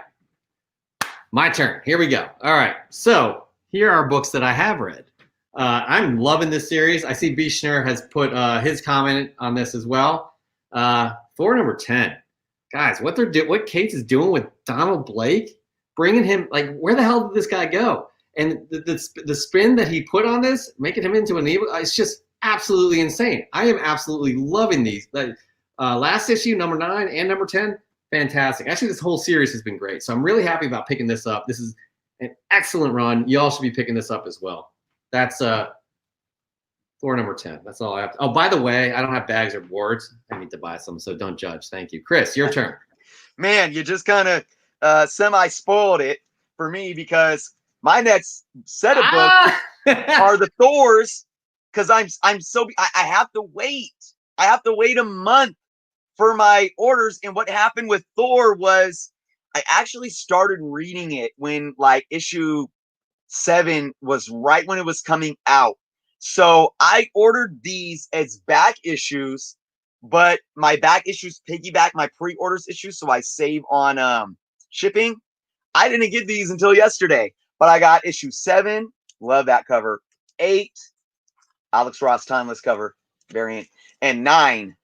My turn. Here we go. All right. So here are books that I have read. I'm loving this series. I see B. Schnur has put his comment on this as well. For number 10. Guys, what Cates is doing with Donald Blake, bringing him, like, where the hell did this guy go? And the spin that he put on this, making him into an evil, it's just absolutely insane. I am absolutely loving these. Last issue, number 9 and number 10, fantastic. Actually, this whole series has been great. So I'm really happy about picking this up. This is an excellent run. You all should be picking this up as well. That's Thor number 10. That's all I have. Oh, by the way, I don't have bags or boards. I need to buy some, so don't judge. Thank you. Chris, your turn. Man, you just kind of semi-spoiled it for me, because my next set of books are the Thors, because I have to wait. I have to wait a month for my orders. And what happened with Thor was I actually started reading it when like issue 7 was right when it was coming out. So I ordered these as back issues, but my back issues piggyback my pre-orders issues, so I save on shipping. I didn't get these until yesterday, but I got issue 7. Love that cover. 8, Alex Ross timeless cover variant, and 9.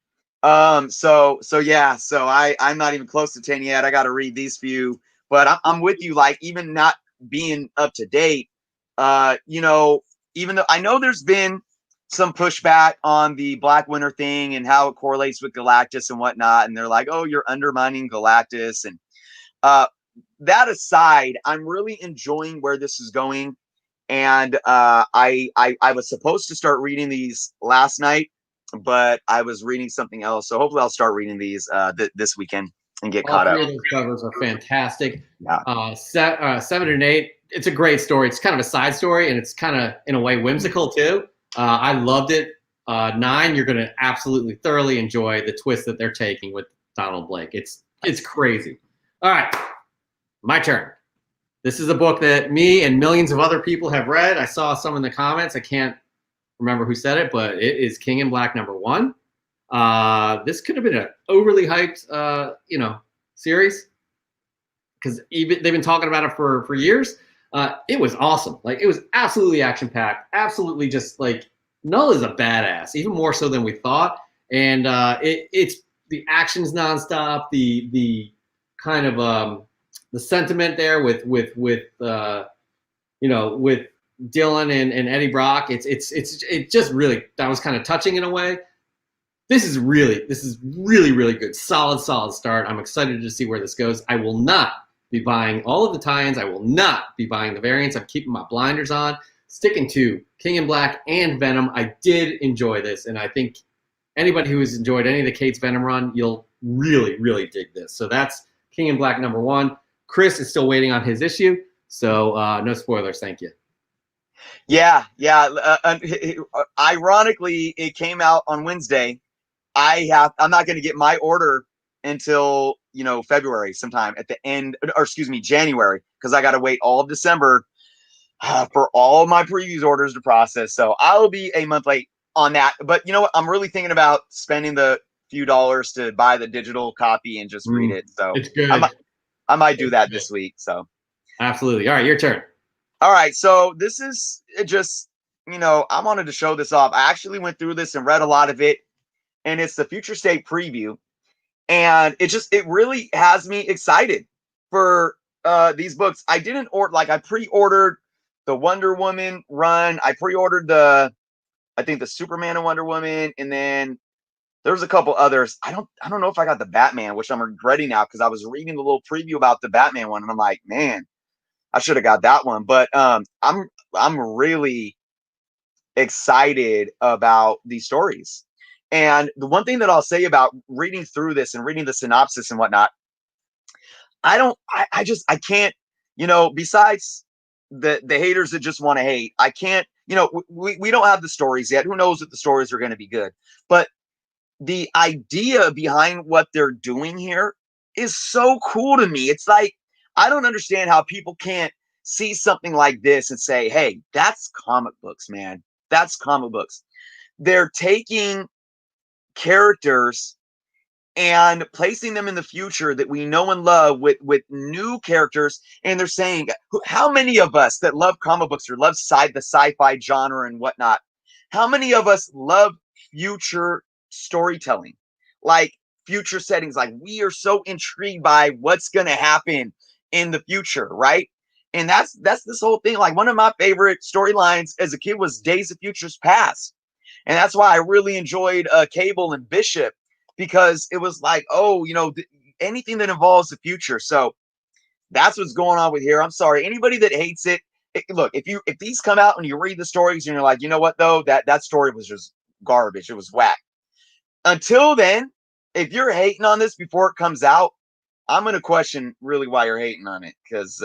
So yeah, so I'm not even close to 10 yet. I got to read these few, but I'm with you. Like, even not being up to date, you know, even though I know there's been some pushback on the Black Winter thing and how it correlates with Galactus and whatnot, and they're like, oh, you're undermining Galactus. And that aside, I'm really enjoying where this is going. And I was supposed to start reading these last night, but I was reading something else. So hopefully I'll start reading these this weekend and get caught up. All 3 of those covers are fantastic. Yeah. 7 and 8, it's a great story. It's kind of a side story, and it's kind of, in a way, whimsical too. I loved it. 9, you're going to absolutely thoroughly enjoy the twist that they're taking with Donald Blake. It's crazy. All right, my turn. This is a book that me and millions of other people have read. I saw some in the comments. I can't remember who said it, but it is King in Black number 1. This could have been an overly hyped, series, because even they've been talking about it for years. It was awesome. Like, it was absolutely action packed. Absolutely, just like, Null is a badass, even more so than we thought. And it's the action's nonstop. The kind of the sentiment there with Dylan and Eddie Brock. It just really, that was kind of touching in a way. This is really good. Solid start. I'm excited to see where this goes. I will not be buying all of the tie-ins. I will not be buying the variants. I'm keeping my blinders on, sticking to King in Black and Venom. I did enjoy this, and I think anybody who has enjoyed any of the Kate's Venom run, you'll really dig this. So that's King in Black number 1. Chris is still waiting on his issue, so no spoilers. Thank you. Yeah. Ironically, it came out on Wednesday. I'm not going to get my order until February sometime at the end, or excuse me, January, because I got to wait all of December for all my previews orders to process. So I'll be a month late on that. But you know what? I'm really thinking about spending the few dollars to buy the digital copy and just read it. So it's good. I might do that this week. So absolutely. All right, your turn. All right. So this is just, I wanted to show this off. I actually went through this and read a lot of it, and it's the Future State preview. And it really has me excited for these books. I didn't order, like, I pre-ordered the Wonder Woman run. I pre-ordered I think the Superman and Wonder Woman, and then there's a couple others. I don't know if I got the Batman, which I'm regretting now, because I was reading the little preview about the Batman one, and I'm like, man, I should have got that one. But I'm really excited about these stories. And the one thing that I'll say about reading through this and reading the synopsis and whatnot, I can't, besides the haters that just want to hate, I can't, we don't have the stories yet. Who knows if the stories are going to be good? But the idea behind what they're doing here is so cool to me. It's like, I don't understand how people can't see something like this and say, hey, that's comic books, man. That's comic books. They're taking characters and placing them in the future that we know and love with new characters. And they're saying, how many of us that love comic books or love the sci-fi genre and whatnot, how many of us love future storytelling, like future settings? Like, we are so intrigued by what's going to happen in the future, right? And that's this whole thing. Like, one of my favorite storylines as a kid was Days of Futures Past. And that's why I really enjoyed Cable and Bishop, because it was like, oh, anything that involves the future. So that's what's going on with here. I'm sorry, anybody that hates it, look, if these come out and you read the stories and you're like, you know what though, that story was just garbage. It was whack. Until then, if you're hating on this before it comes out, I'm going to question really why you're hating on it, because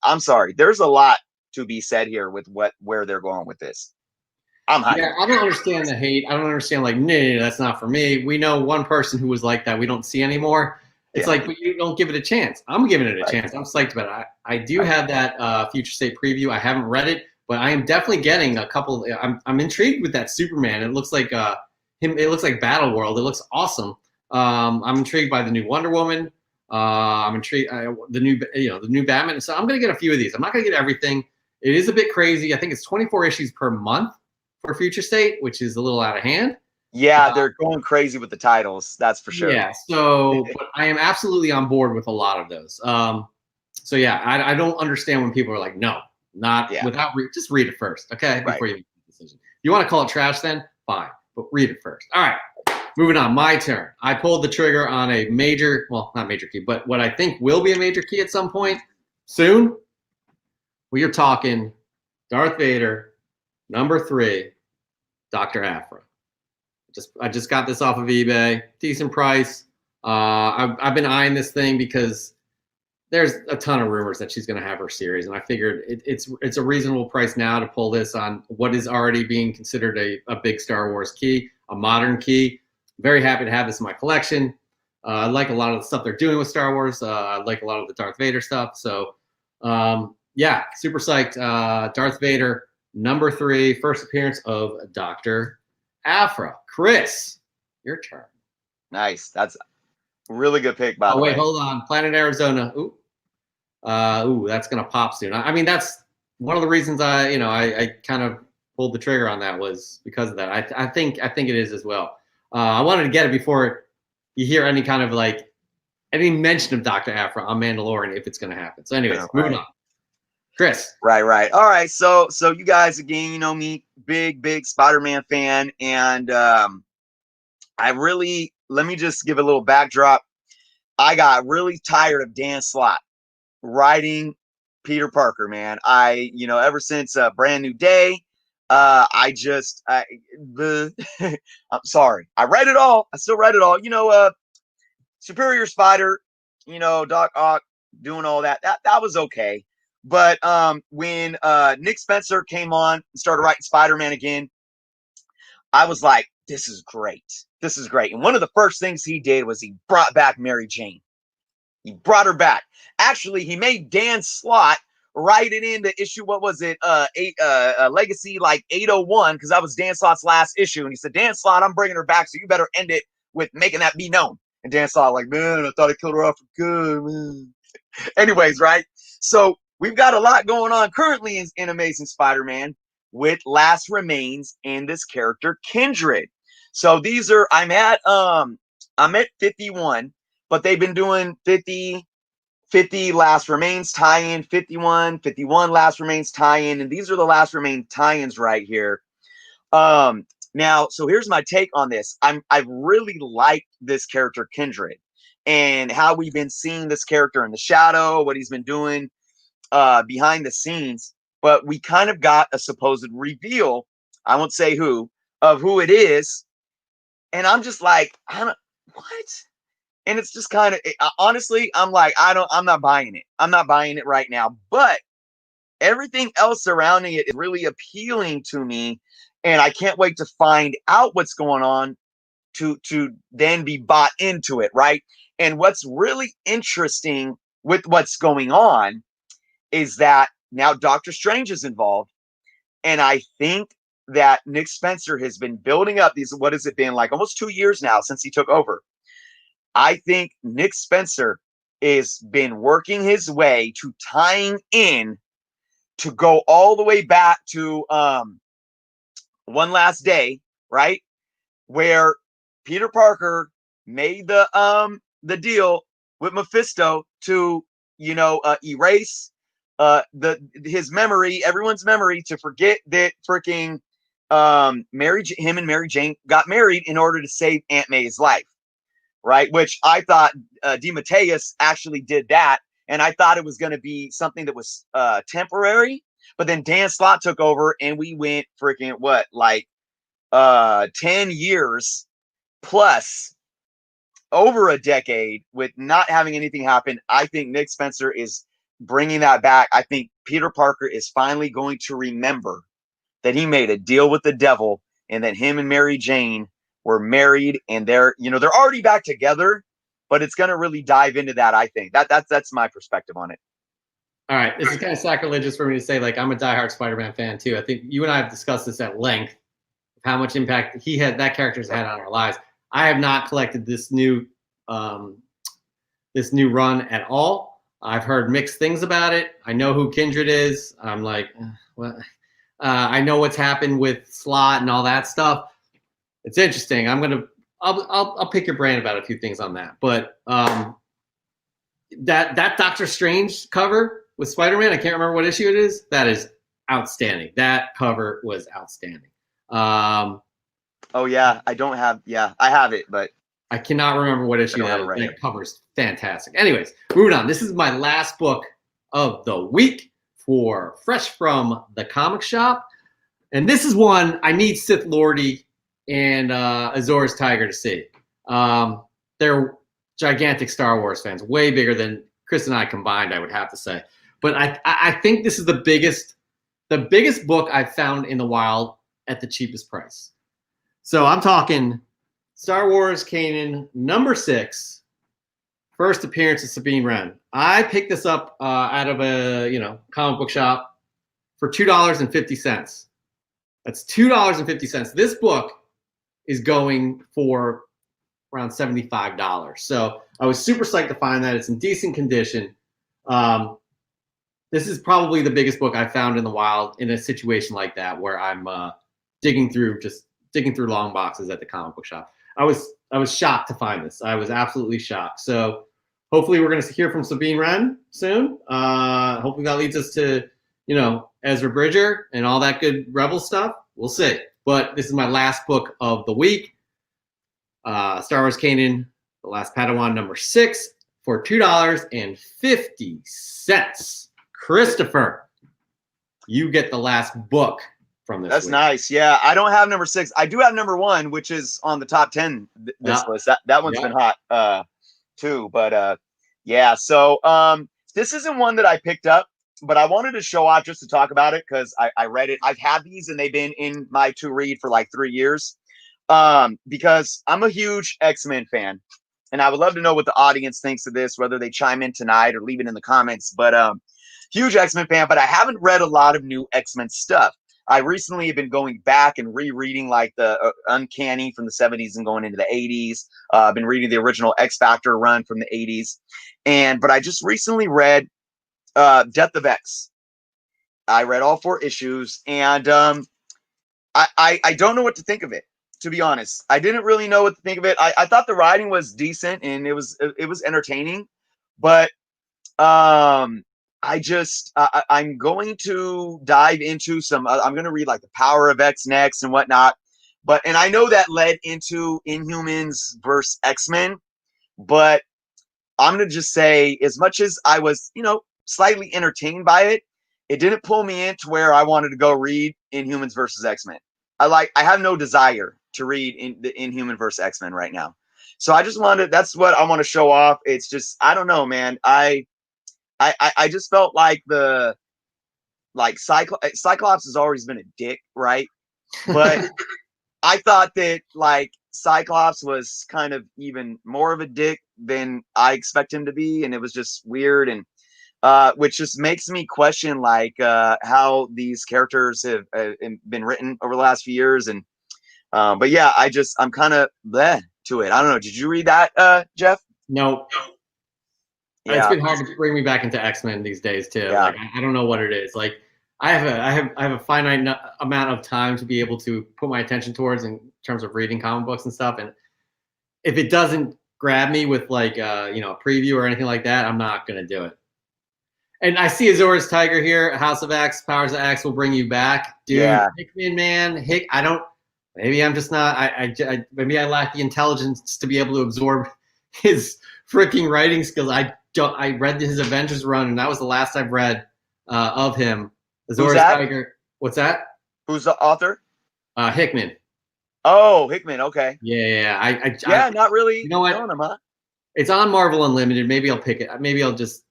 I'm sorry. There's a lot to be said here with where they're going with this. I'm hyped. Yeah, I don't understand the hate. I don't understand, like, no, that's not for me. We know one person who was like that we don't see anymore. It's like, but you don't give it a chance. I'm giving it a chance. I'm psyched about it. I do have that Future State preview. I haven't read it, but I am definitely getting a couple. I'm intrigued with that Superman. It looks like him. It looks like Battle World. It looks awesome. I'm intrigued by the new Wonder Woman. I'm intrigued the new Batman. So I'm gonna get a few of these. I'm not gonna get everything. It is a bit crazy. I think it's 24 issues per month for Future State, which is a little out of hand. Yeah, they're going crazy with the titles. That's for sure. Yeah. So, but I am absolutely on board with a lot of those. So yeah, I don't understand when people are like, no, not without just read it first, okay, before you make the decision. You want to call it trash, then fine, but read it first. All right. Moving on, my turn. I pulled the trigger on a major, well, not major key, but what I think will be a major key at some point soon. We are talking Darth Vader, #3, Dr. Aphra. I just got this off of eBay, decent price. I've been eyeing this thing because there's a ton of rumors that she's going to have her series, and I figured it's a reasonable price now to pull this on what is already being considered a big Star Wars key, a modern key. Very happy to have this in my collection. I like a lot of the stuff they're doing with Star Wars. I like a lot of the Darth Vader stuff. So, yeah, super psyched. Darth Vader, #3, first appearance of Dr. Aphra. Chris, your turn. Nice. That's a really good pick, by the way. Wait, hold on. Planet Arizona. Ooh, that's gonna pop soon. I mean, that's one of the reasons I kind of pulled the trigger on that was because of that. I think it is as well. I wanted to get it before you hear any kind of like any mention of Dr. Aphra on Mandalorian if it's going to happen. So, anyways, moving on. Chris. Right. All right. So you guys, again, you know me, big Spider-Man fan, and let me just give a little backdrop. I got really tired of Dan Slott writing Peter Parker, man. Ever since Brand New Day. I'm sorry. I read it all. I still read it all. Superior Spider, Doc Ock doing all that. That was okay. But when Nick Spencer came on and started writing Spider-Man again, I was like, this is great. This is great. And one of the first things he did was he brought back Mary Jane. He brought her back. Actually, he made Dan Slott write it into issue, what was it, Legacy like 801, because that was Dan Slott's last issue. And he said, Dan Slott, I'm bringing her back, so you better end it with making that be known. And Dan Slott like, man, I thought I killed her off for good, man. Anyways, right? So we've got a lot going on currently in Amazing Spider-Man with Last Remains and this character Kindred. So these are, I'm at 51, but they've been doing 50 Last Remains tie-in, 51 Last Remains tie-in, and these are the Last Remains tie-ins right here. Now, so here's my take on this. I've really liked this character Kindred and how we've been seeing this character in the shadow, what he's been doing behind the scenes, but we kind of got a supposed reveal, I won't say who, of who it is, and I'm just like, what? And it's just kind of, honestly, I'm like, I'm not buying it. I'm not buying it right now. But everything else surrounding it is really appealing to me. And I can't wait to find out what's going on to then be bought into it, right? And what's really interesting with what's going on is that now Doctor Strange is involved. And I think that Nick Spencer has been building up these, what has it been, like almost 2 years now since he took over. I think Nick Spencer has been working his way to tying in to go all the way back to One Last Day, right? Where Peter Parker made the deal with Mephisto to, erase his memory, everyone's memory, to forget that freaking him and Mary Jane got married in order to save Aunt May's life. Right, which I thought DeMatteis actually did that, and I thought it was going to be something that was temporary. But then Dan Slott took over, and we went freaking what, like 10 years plus, over a decade, with not having anything happen. I think Nick Spencer is bringing that back. I think Peter Parker is finally going to remember that he made a deal with the devil, and that him and Mary Jane were married, and they're already back together, but it's going to really dive into that. I think that's my perspective on it. All right, this is kind of sacrilegious for me to say, like, I'm a diehard Spider-Man fan too. I think you and I have discussed this at length, how much impact that character's had on our lives. I have not collected this new run at all. I've heard mixed things about it. I know who Kindred is. I'm like, what? I know what's happened with Slott and all that stuff. It's interesting. I'll pick your brain about a few things on that. But that Doctor Strange cover with Spider-Man, I can't remember what issue it is. That is outstanding. That cover was outstanding. Oh yeah, I have it, but I cannot remember what issue that is. That cover's fantastic. Anyways, moving on. This is my last book of the week for Fresh from the Comic Shop. And this is one I need Sith Lordy and Azores Tiger to see. They're gigantic Star Wars fans, way bigger than Chris and I combined, I would have to say. But I think this is the biggest book I've found in the wild at the cheapest price. So I'm talking Star Wars Kanan #6, first appearance of Sabine Wren. I picked this up out of a comic book shop for $2.50. That's $2.50. This book is going for around $75. So I was super psyched to find that. It's in decent condition. This is probably the biggest book I found in the wild in a situation like that, where I'm digging through long boxes at the comic book shop. I was shocked to find this. I was absolutely shocked. So hopefully we're going to hear from Sabine Wren soon. Hopefully that leads us to, Ezra Bridger and all that good Rebel stuff. We'll see. But this is my last book of the week. Star Wars Kanan, The Last Padawan #6 for $2.50. Christopher, you get the last book from this. That's week. Nice. Yeah, I don't have #6. I do have #1, which is on the top 10 this list. That one's been hot too. But yeah. So this isn't one that I picked up, but I wanted to show off just to talk about it because I read it. I've had these and they've been in my to read for like 3 years. Because I'm a huge X-Men fan, and I would love to know what the audience thinks of this, whether they chime in tonight or leave it in the comments. But huge X-Men fan, but I haven't read a lot of new X-Men stuff. I recently have been going back and rereading like the Uncanny from the 70s and going into the 80s. I've been reading the original X-Factor run from the 80s. But I just recently read Death of X. I read all 4 issues, and I don't know what to think of it, to be honest. I didn't really know what to think of it. I thought the writing was decent and it was entertaining, but I'm going to dive into some. I'm going to read like the Power of X next and whatnot. And I know that led into Inhumans versus X-Men, but I'm going to just say, as much as I was, slightly entertained by it, it didn't pull me into where I wanted to go read Inhumans versus X-Men. I have no desire to read in the Inhuman versus X-Men right now. So I just that's what I want to show off. It's just, I don't know, man. I just felt like Cyclops has always been a dick, right? But I thought that like Cyclops was kind of even more of a dick than I expect him to be. And it was just weird. And which just makes me question like how these characters have been written over the last few years. And but yeah, I'm kind of bleh to it. I don't know. Did you read that, Jeff? No. Yeah. It's been hard to bring me back into X-Men these days too. Yeah. Like I don't know what it is. Like I have a finite amount of time to be able to put my attention towards in terms of reading comic books and stuff. And if it doesn't grab me with like a preview or anything like that, I'm not gonna do it. And I see Azores Tiger here. House of X, Powers of X will bring you back, dude. Yeah. Hickman, man. I don't. Maybe I'm just not. Maybe I lack the intelligence to be able to absorb his freaking writing skills. I read his Avengers run, and that was the last I've read of him. Azores that? Tiger. What's that? Who's the author? Hickman. Oh, Hickman. Okay. Yeah. Not really. You know what? Knowing him, huh? It's on Marvel Unlimited. Maybe I'll pick it. Maybe I'll just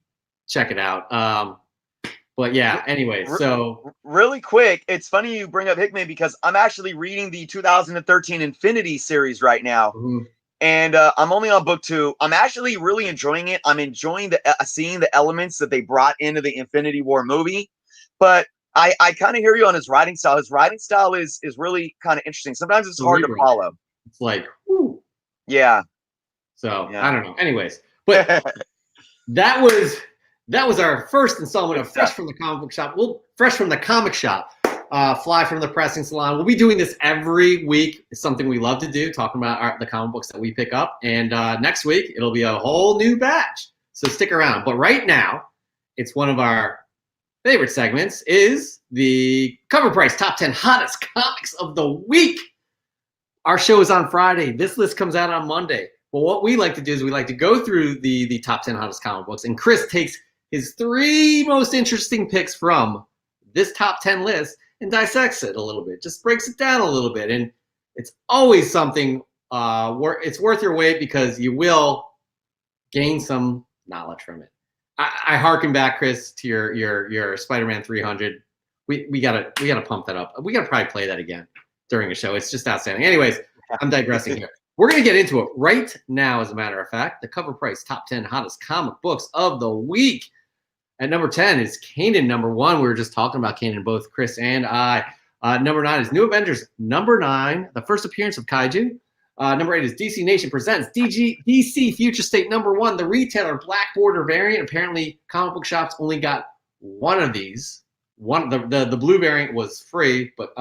check it out. But yeah. Anyway, so really quick, it's funny you bring up Hickman because I'm actually reading the 2013 Infinity series right now. Mm-hmm. And I'm only on book 2. I'm actually really enjoying it. I'm enjoying seeing the elements that they brought into the Infinity War movie. But I kind of hear you on his writing style. His writing style is really kind of interesting. Sometimes it's hard to follow. It's like, whew. Yeah. So I don't know. Anyways, but that was our first installment of Fresh from the Comic Book Shop. Fresh from the Comic Shop. Fly from the Pressing Salon. We'll be doing this every week. It's something we love to do, talking about the comic books that we pick up. And next week, it'll be a whole new batch. So stick around. But right now, it's one of our favorite segments is the Cover Price Top 10 Hottest Comics of the Week. Our show is on Friday. This list comes out on Monday. But what we like to do is we like to go through the top 10 hottest comic books. And Chris takes his 3 most interesting picks from this top 10 list and dissects it a little bit, just breaks it down a little bit. And it's always something it's worth your wait because you will gain some knowledge from it. I harken back, Chris, to your Spider-Man 300. We gotta pump that up. We gotta probably play that again during a show. It's just outstanding. Anyways, I'm digressing here. We're gonna get into it right now, as a matter of fact. The Cover Price Top 10 Hottest Comic Books of the Week. At number 10 is Kanan. Number 1, we were just talking about Kanan, both Chris and I. Number 9 is New Avengers. Number 9, the first appearance of Kaiju. Number 8 is DC Nation Presents DC Future State. Number 1, the retailer Black Border variant. Apparently, comic book shops only got one of these. The blue variant was free, but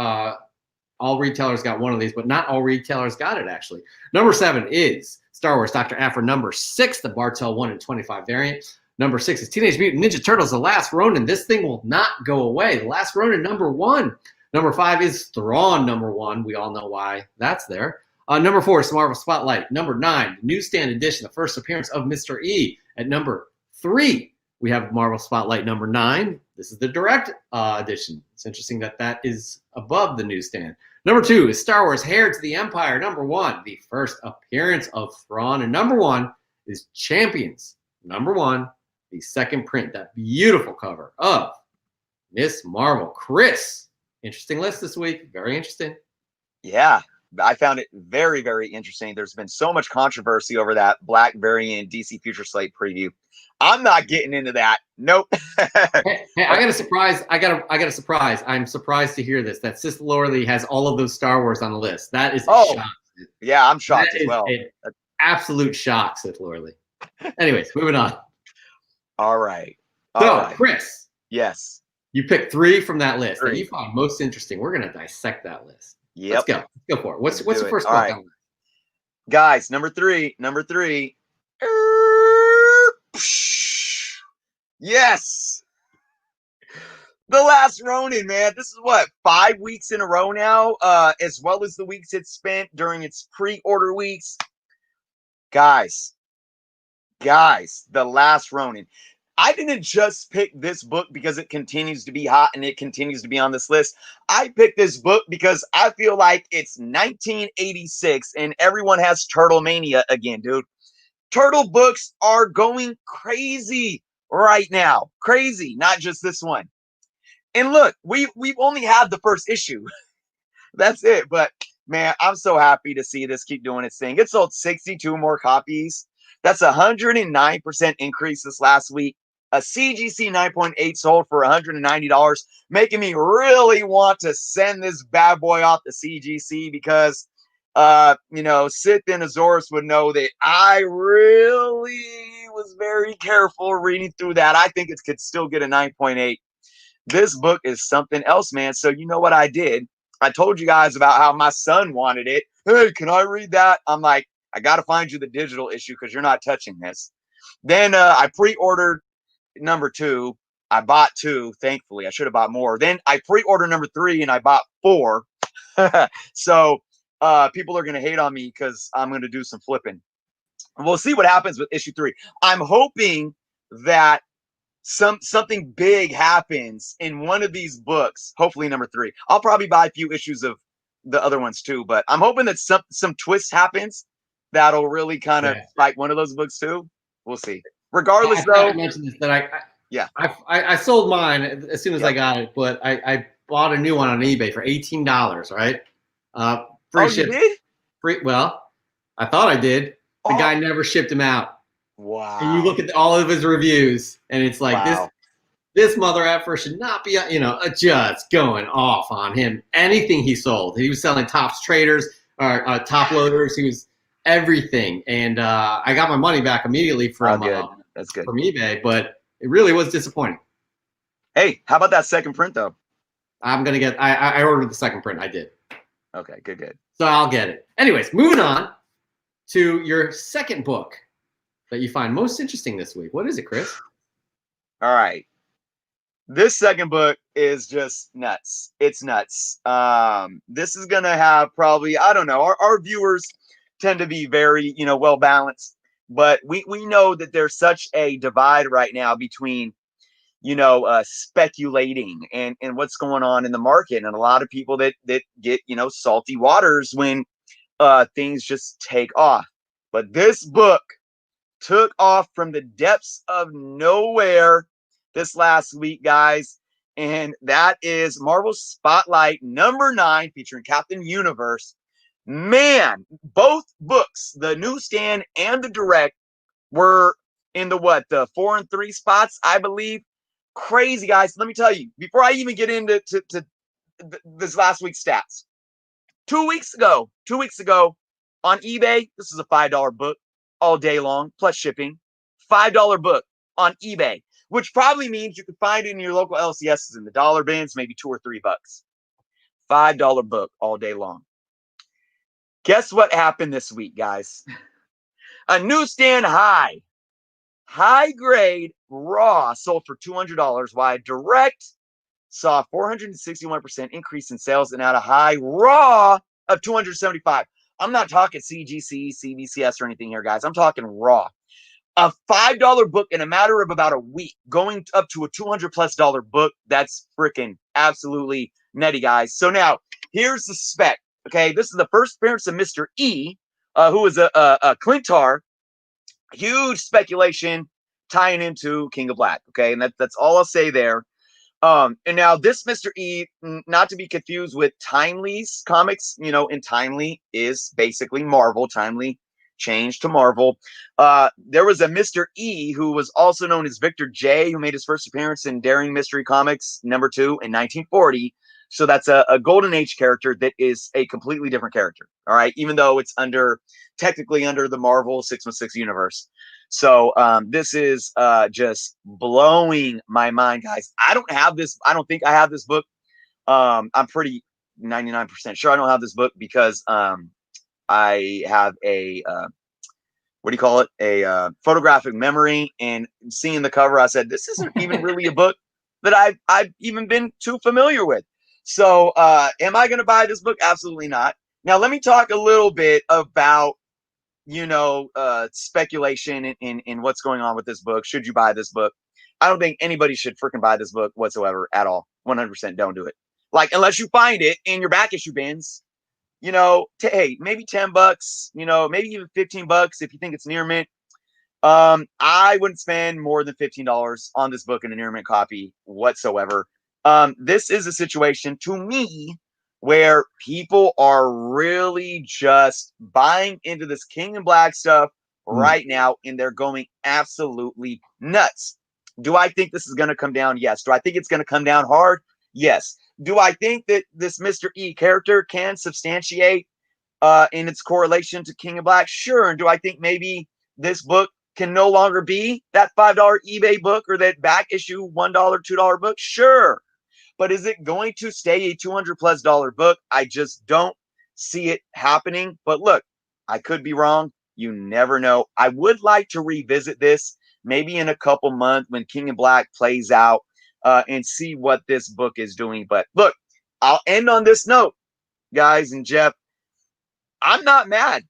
all retailers got one of these, but not all retailers got it, actually. Number 7 is Star Wars Dr. Aphra. Number 6, the Bartel 1 in 25 variant. Number 6 is Teenage Mutant Ninja Turtles, The Last Ronin. This thing will not go away. The Last Ronin, number 1. Number 5 is Thrawn, number 1. We all know why that's there. Number 4 is Marvel Spotlight. Number 9, Newsstand Edition, the first appearance of Mr. E. At number 3, we have Marvel Spotlight number 9. This is the direct edition. It's interesting that is above the newsstand. Number 2 is Star Wars Heir to the Empire. Number 1, the first appearance of Thrawn. And number 1 is Champions. Number 1. The second print, that beautiful cover of Miss Marvel. Chris, interesting list this week. Very interesting. Yeah, I found it very, very interesting. There's been so much controversy over that Black variant DC Future Slate preview. I'm not getting into that. Nope. hey, I got a surprise. I got a surprise. I'm surprised to hear this. That Sis Lorley has all of those Star Wars on the list. That is a shock. Yeah, I'm shocked as well. An absolute shock, Sis Lorley. Anyways, moving on. All right. Chris. Yes. You picked 3 from that list that you find most interesting. We're gonna dissect that list. Yep. Let's go. Let's go for it. What's the first book? Right. Guys, number 3. Yes. The Last Ronin, man. This is what, 5 weeks in a row now, as well as the weeks it spent during its pre-order weeks. Guys, The Last Ronin. I didn't just pick this book because it continues to be hot and it continues to be on this list. I picked this book because I feel like it's 1986 and everyone has Turtle Mania again, dude. Turtle books are going crazy right now. Crazy, not just this one. And look, we've only had the first issue. That's it. But man, I'm so happy to see this keep doing its thing. It sold 62 more copies. That's a 109% increase this last week. A CGC 9.8 sold for $190, making me really want to send this bad boy off the CGC because, Sith and Azores would know that I really was very careful reading through that. I think it could still get a 9.8. This book is something else, man. So you know what I did? I told you guys about how my son wanted it. Hey, can I read that? I'm like, I got to find you the digital issue because you're not touching this. Then I pre-ordered number 2. I bought 2, thankfully. I should have bought more. Then I pre-ordered number 3 and I bought 4. So people are going to hate on me because I'm going to do some flipping. We'll see what happens with issue 3. I'm hoping that something big happens in one of these books, hopefully number 3. I'll probably buy a few issues of the other ones too, but I'm hoping that some twist happens that'll really kind of like one of those books too. We'll see. Regardless, I though, forgot to mention this that yeah, I sold mine as soon as I got it, but I bought a new one on eBay for $18. Right, free ship. You did? Free. Well, I thought I did. The guy never shipped them out. Wow. And you look at all of his reviews, and it's like wow. this mother effer should not be, just going off on him. Anything he sold, he was selling tops traders or top loaders. He was everything, and I got my money back immediately from that's good from eBay, but it really was disappointing. Hey, how about that second print though? I'm gonna get. I ordered the second print. I did. Okay, good. So I'll get it. Anyways, moving on to your second book that you find most interesting this week. What is it, Chris? All right. This second book is just nuts. It's nuts. This is going to have probably, I don't know, our viewers tend to be very, well balanced, but we know that there's such a divide right now between, speculating and what's going on in the market. And a lot of people that get, salty waters when things just take off. But this book took off from the depths of nowhere this last week, guys, and that is Marvel Spotlight number 9 featuring Captain Universe. Man, both books, the newsstand and the direct, were in the 4 and 3 spots, I believe. Crazy, guys. Let me tell you, before I even get into this last week's stats, 2 weeks ago on eBay, this is a $5 book all day long plus shipping. $5 book on eBay, which probably means you can find it in your local LCSs in the dollar bins, maybe $2 or $3. $5 book all day long. Guess what happened this week, guys? A newsstand high grade raw sold for $200, while direct saw a 461% increase in sales and at a high raw of $275. I'm not talking CGC, CBCS, or anything here, guys. I'm talking raw. A $5 book in a matter of about a week, going up to a $200+ book. That's freaking absolutely nutty, guys. So now, here's the spec. Okay, this is the first appearance of Mr. E, who is a Clintar. Huge speculation tying into King of Black. Okay, and that's all I'll say there. And now this Mr. E, not to be confused with Timely's comics, and Timely is basically Marvel. Timely changed to Marvel. There was a Mr. E who was also known as Victor J, who made his first appearance in Daring Mystery Comics number 2 in 1940. So that's a Golden Age character that is a completely different character. All right, even though it's technically under the Marvel 616 universe. So this is just blowing my mind, guys. I don't think I have this book. I'm pretty 99% sure I don't have this book because I have a a photographic memory, and seeing the cover, I said, this isn't even really a book that I've even been too familiar with. So am I going to buy this book? Absolutely not. Now, let me talk a little bit about speculation in what's going on with this book. Should you buy this book? I don't think anybody should freaking buy this book whatsoever at all. 100% don't do it. Like, unless you find it in your back issue bins, hey, maybe $10, maybe even $15 if you think it's near mint. I wouldn't spend more than $15 on this book in a near mint copy whatsoever. This is a situation to me where people are really just buying into this King in Black stuff right now, and they're going absolutely nuts. Do I think this is going to come down? Yes. Do I think it's going to come down hard? Yes. Do I think that this Mr. E character can substantiate in its correlation to King in Black? Sure. And do I think maybe this book can no longer be that $5 eBay book or that back issue $1, $2 book? Sure. But is it going to stay a $200+ book? I just don't see it happening. But look, I could be wrong. You never know. I would like to revisit this maybe in a couple months when King in Black plays out and see what this book is doing. But look, I'll end on this note, guys and Jeff. I'm not mad.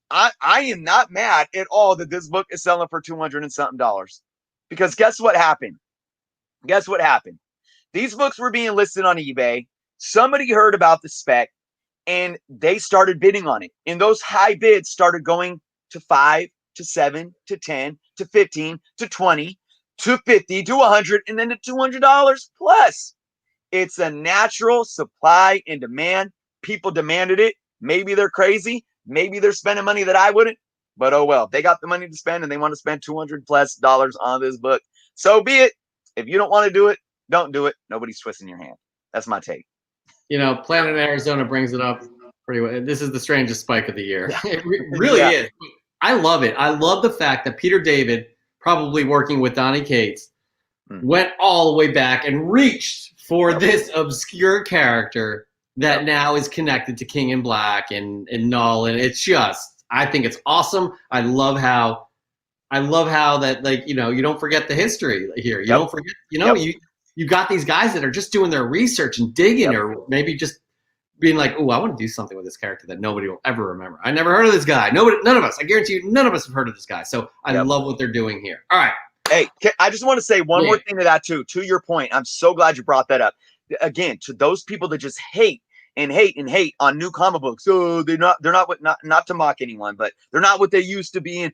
I am not mad at all that this book is selling for $200 and something. Because guess what happened? Guess what happened? These books were being listed on eBay. Somebody heard about the spec and they started bidding on it. And those high bids started going to 5 to 7 to 10 to 15 to 20 to 50 to 100 and then to $200 plus. It's a natural supply and demand. People demanded it. Maybe they're crazy. Maybe they're spending money that I wouldn't. But oh well, they got the money to spend and they want to spend $200 plus on this book. So be it. If you don't want to do it, don't do it. Nobody's twisting your hand. That's my take. Planet Arizona brings it up pretty well. This is the strangest spike of the year. It really is. I love it. I love the fact that Peter David, probably working with Donny Cates, went all the way back and reached for this obscure character that now is connected to King in Black and Null. And it's just, I think it's awesome. I love how that, like, you don't forget the history here. You don't forget, you got these guys that are just doing their research and digging, or maybe just being like, oh, I want to do something with this character that nobody will ever remember. I never heard of this guy. None of us. I guarantee you, none of us have heard of this guy. So I love what they're doing here. All right. Hey, I just want to say one more thing to that too. To your point, I'm so glad you brought that up. Again, to those people that just hate on new comic books. So not to mock anyone, but they're not what they used to be.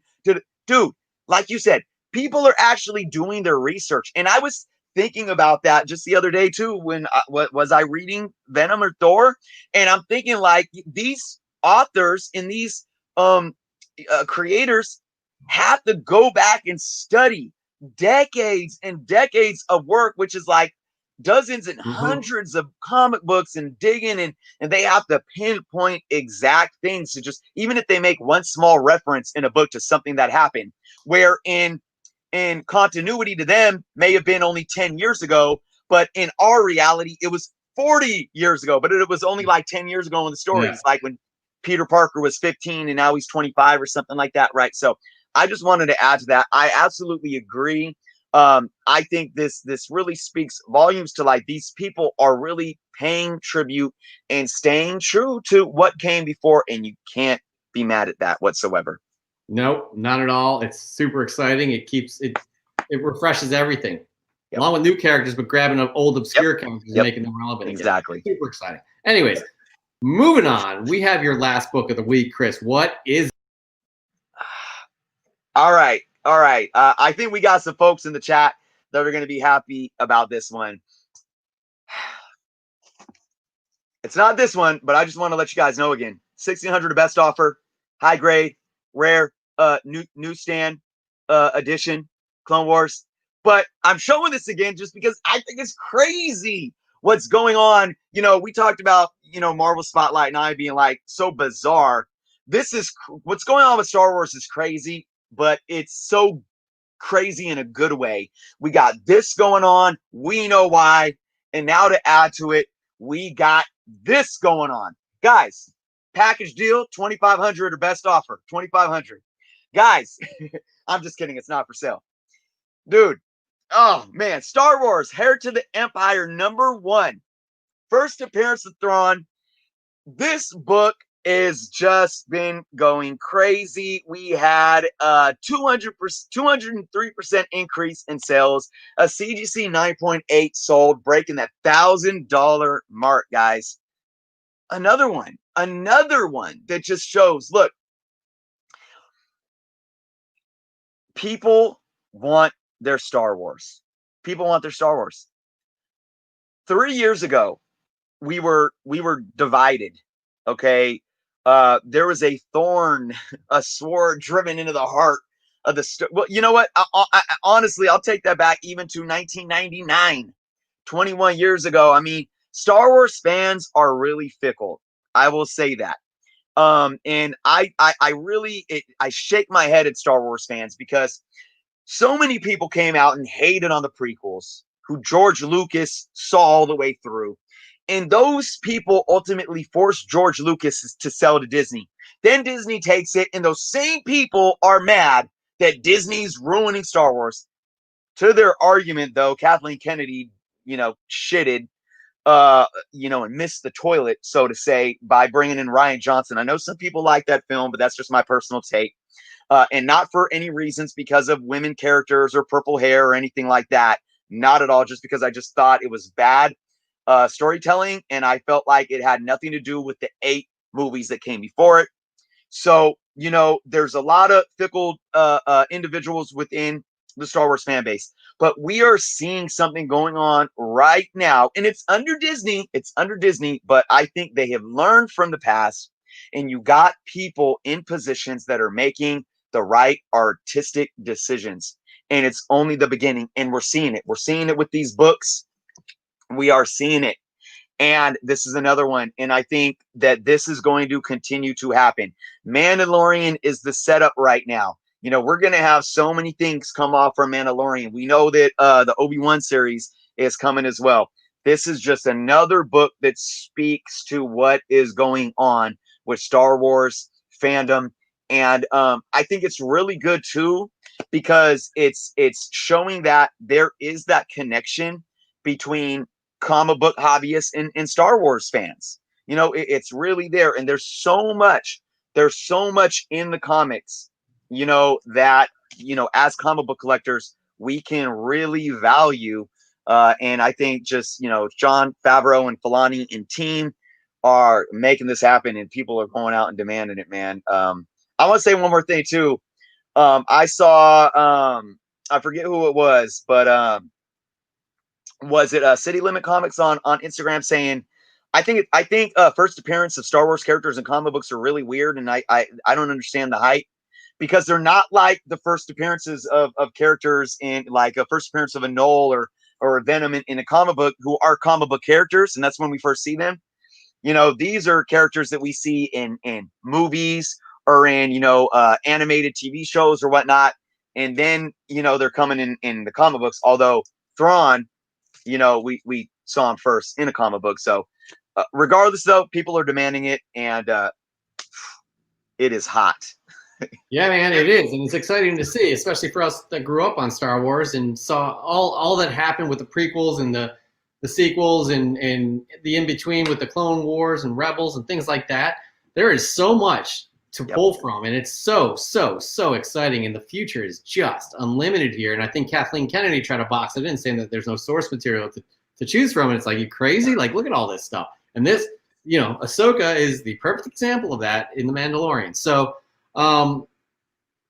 Dude, like you said, people are actually doing their research. And I was thinking about that just the other day too, when was I reading Venom or Thor? And I'm thinking, like, these authors and these creators have to go back and study decades and decades of work, which is like dozens and hundreds of comic books, and digging, and they have to pinpoint exact things to just, even if they make one small reference in a book to something that happened, where in continuity to them may have been only 10 years ago, but in our reality, it was 40 years ago, but it was only like 10 years ago in the story. It's like when Peter Parker was 15 and now he's 25 or something like that, right? So I just wanted to add to that. I absolutely agree. I think this really speaks volumes to, like, these people are really paying tribute and staying true to what came before, and you can't be mad at that whatsoever. Nope, not at all. It's super exciting. It refreshes everything, along with new characters, but grabbing up old obscure characters and making them relevant. Exactly. Again. Super exciting. Anyways, moving on. We have your last book of the week, Chris. What is? All right. I think we got some folks in the chat that are going to be happy about this one. It's not this one, but I just want to let you guys know again. 1,600 best offer, high grade, rare, newsstand edition, Clone Wars. But I'm showing this again just because I think it's crazy what's going on. We talked about, Marvel Spotlight and I being like so bizarre. This is what's going on with Star Wars is crazy, but it's so crazy in a good way. We got this going on. We know why. And now to add to it, we got this going on. Guys, package deal, 2,500 or best offer, 2,500. Guys, I'm just kidding. It's not for sale. Dude, oh man, Star Wars, Heir to the Empire, #1. First appearance of Thrawn. This book is just been going crazy. We had a 203% increase in sales, a CGC 9.8 sold, breaking that $1,000 mark, guys. Another one that just shows, look, people want their Star Wars. People want their Star Wars. 3 years ago, we were divided. Okay. There was a thorn, a sword driven into the heart of the well, you know what? I honestly, I'll take that back even to 1999, 21 years ago. I mean, Star Wars fans are really fickle. I will say that. And I really shake my head at Star Wars fans because so many people came out and hated on the prequels, who George Lucas saw all the way through. And those people ultimately forced George Lucas to sell to Disney. Then Disney takes it, and those same people are mad that Disney's ruining Star Wars. To their argument, though, Kathleen Kennedy, shitted, and missed the toilet, so to say, by bringing in Rian Johnson. I know some people like that film, but that's just my personal take. And not for any reasons because of women characters or purple hair or anything like that. not at all, just because I just thought it was bad storytelling, and I felt like it had nothing to do with the 8 movies that came before it. So, you know, there's a lot of fickle individuals within the Star Wars fan base, but we are seeing something going on right now, and it's under Disney. It's under Disney, but I think they have learned from the past, and you got people in positions that are making the right artistic decisions, and it's only the beginning, and we're seeing it. We're seeing it with these books. We are seeing it. And this is another one. And I think that this is going to continue to happen. Mandalorian is the setup right now. You know, we're going to have so many things come off from Mandalorian. We know that the Obi-Wan series is coming as well. This is just another book that speaks to what is going on with Star Wars fandom. And I think it's really good too, because it's showing that there is that connection between comic book hobbyists and Star Wars fans. You know, it's really there, and there's so much in the comics, you know, that, you know, as comic book collectors, we can really value. And I think just, you know, Jon Favreau and Filoni and team are making this happen, and people are going out and demanding it, man. I want to say one more thing too. I saw, I forget who it was, but was it City Limit Comics on Instagram saying, I think first appearance of Star Wars characters in comic books are really weird, and I don't understand the hype, because they're not like the first appearances of characters in, like, a first appearance of a Knoll or a Venom in a comic book, who are comic book characters, and that's when we first see them. You know, these are characters that we see in movies or in, you know, animated TV shows or whatnot, and then, you know, they're coming in the comic books. Although Thrawn, you know, we saw him first in a comic book. So regardless, though, people are demanding it, and it is hot. Yeah, man, it is, and it's exciting to see, especially for us that grew up on Star Wars and saw all that happened with the prequels and the sequels and the in between with the Clone Wars and Rebels and things like that. There is so much to pull from, and it's so exciting, and the future is just unlimited here. And I think Kathleen Kennedy tried to box it in, saying that there's no source material to choose from, and it's like, you crazy? Like, look at all this stuff. And this, you know, Ahsoka is the perfect example of that in The Mandalorian. So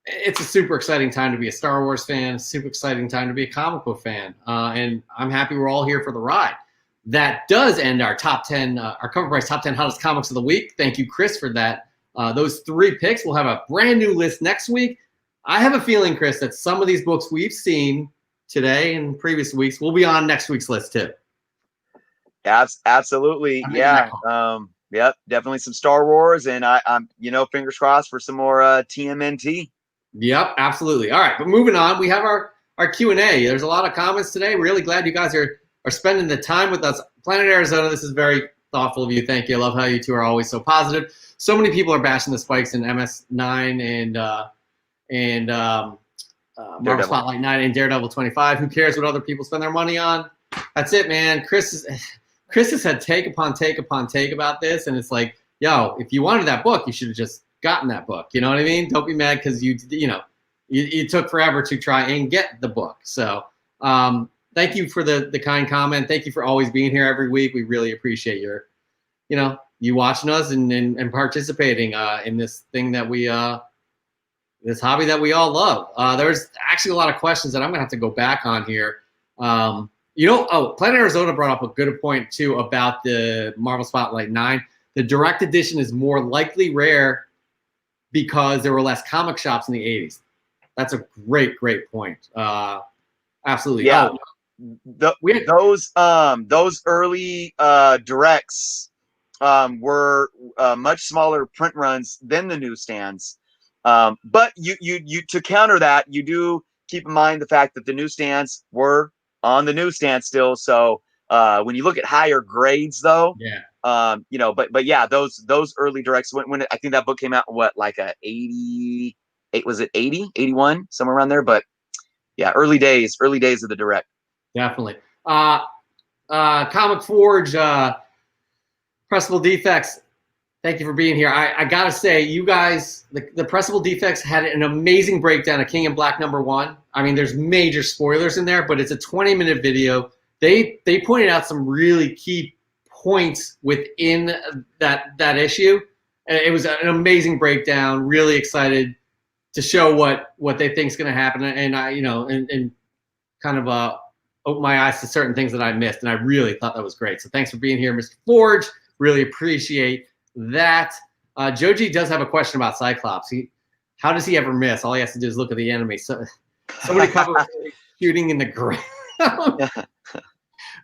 it's a super exciting time to be a Star Wars fan, super exciting time to be a comic book fan. And I'm happy we're all here for the ride. That does end our top 10, our Cover Price top 10 hottest comics of the week. Thank you, Chris, for that. Those 3 picks. We'll have a brand new list next week. I have a feeling, Chris, that some of these books we've seen today and previous weeks will be on next week's list too. Absolutely. Yeah. Yep. Definitely some Star Wars, and I'm, you know, fingers crossed for some more TMNT. Yep, absolutely. All right, but moving on, we have our Q&A. There's a lot of comments today. Really glad you guys are spending the time with us. Planet Arizona, this is very thoughtful of you. Thank you. I love how you two are always so positive. So many people are bashing the spikes in MS9 and Marvel Spotlight 9 and Daredevil 25. Who cares what other people spend their money on? That's it, man. Chris has had take upon take upon take about this, and it's like, yo, if you wanted that book, you should have just gotten that book. You know what I mean? Don't be mad because you took forever to try and get the book. So thank you for the kind comment. Thank you for always being here every week. We really appreciate you watching us and participating in this thing that we this hobby that we all love. There's actually a lot of questions that I'm gonna have to go back on here. Planet Arizona brought up a good point too about the Marvel Spotlight 9. The direct edition is more likely rare because there were less comic shops in the 80s. That's a great point. Absolutely. Yeah. Those early directs were much smaller print runs than the newsstands. But you to counter that, you do keep in mind the fact that the newsstands were on the newsstand still. So when you look at higher grades, though, but yeah, those early directs, when I think that book came out, like a 88, was it 80, 81, somewhere around there? But yeah, early days of the direct. Definitely. Comic Forge, Pressable Defects. Thank you for being here. I gotta say, you guys, the Pressable Defects had an amazing breakdown of King in Black #1. I mean, there's major spoilers in there, but it's a 20-minute video. They pointed out some really key points within that issue. And it was an amazing breakdown. Really excited to show what they think is going to happen, and I, and kind of open my eyes to certain things that I missed, and I really thought that was great. So thanks for being here, Mr. Forge. Really appreciate that. Joji does have a question about Cyclops. How does he ever miss? All he has to do is look at the enemy. So many couples shooting in the ground.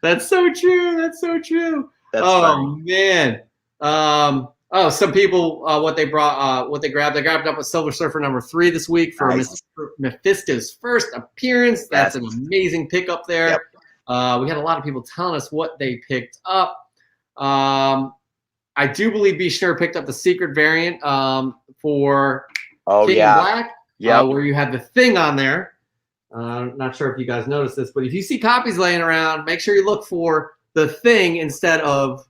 That's so true. That's so true. That's funny. Man. Some people what they grabbed up a Silver Surfer #3 this week for nice. Mephisto's first appearance. That's an amazing pickup there. Yep. We had a lot of people telling us what they picked up. I do believe B. Schnur picked up the secret variant for King in Black, where you had the Thing on there. Not sure if you guys noticed this, but if you see copies laying around, make sure you look for the Thing instead of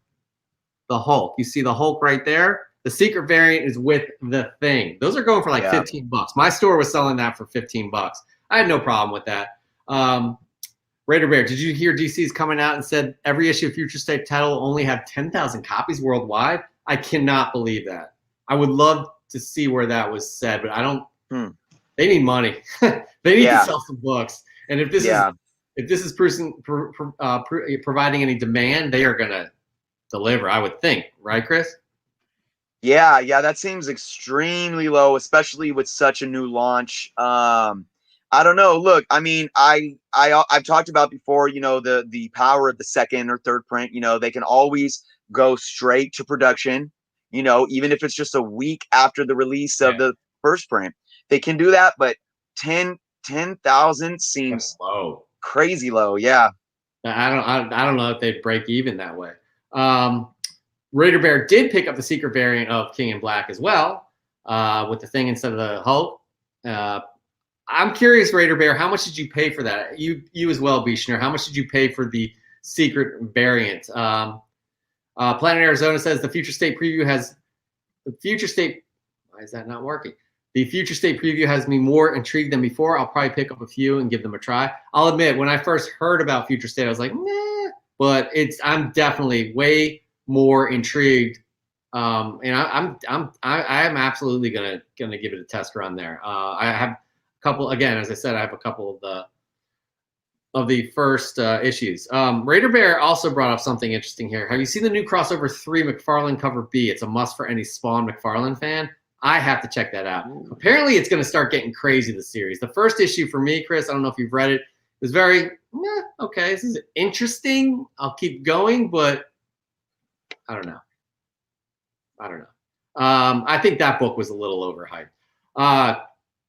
the Hulk. You see the Hulk right there. The secret variant is with the Thing. Those are going for like $15. My store was selling that for $15. I had no problem with that. Raider Bear, did you hear DC's coming out and said every issue of Future State title will only have 10,000 copies worldwide? I cannot believe that. I would love to see where that was said, but I don't. They need money. They need to sell some books. And if this is providing any demand, they are gonna deliver, I would think, right, Chris? Yeah, that seems extremely low, especially with such a new launch. I don't know. Look, I mean, I've talked about before, the power of the second or third print. They can always go straight to production, even if it's just a week after the release of the first print. They can do that, but 10,000 seems low. Crazy low. Yeah. I don't know if they'd break even that way. Raider Bear did pick up the secret variant of King in Black as well, with the Thing instead of the Hulk. I'm curious, Raider Bear, how much did you pay for that? You as well, Bishner. How much did you pay for the secret variant? Planet Arizona says the Future State preview has the Future State. Why is that not working? The Future State preview has me more intrigued than before. I'll probably pick up a few and give them a try. I'll admit, when I first heard about Future State, I was like, nah. But I'm definitely way more intrigued. And I am absolutely gonna give it a test run there. I have a couple, again, as I said, I have a couple of the first issues. Raider Bear also brought up something interesting here. Have you seen the new crossover 3 McFarlane cover B? It's a must for any Spawn McFarlane fan. I have to check that out. Apparently, it's going to start getting crazy, the series. The first issue for me, Chris, I don't know if you've read it, is very, okay, this is interesting. I'll keep going, but I don't know. I think that book was a little overhyped.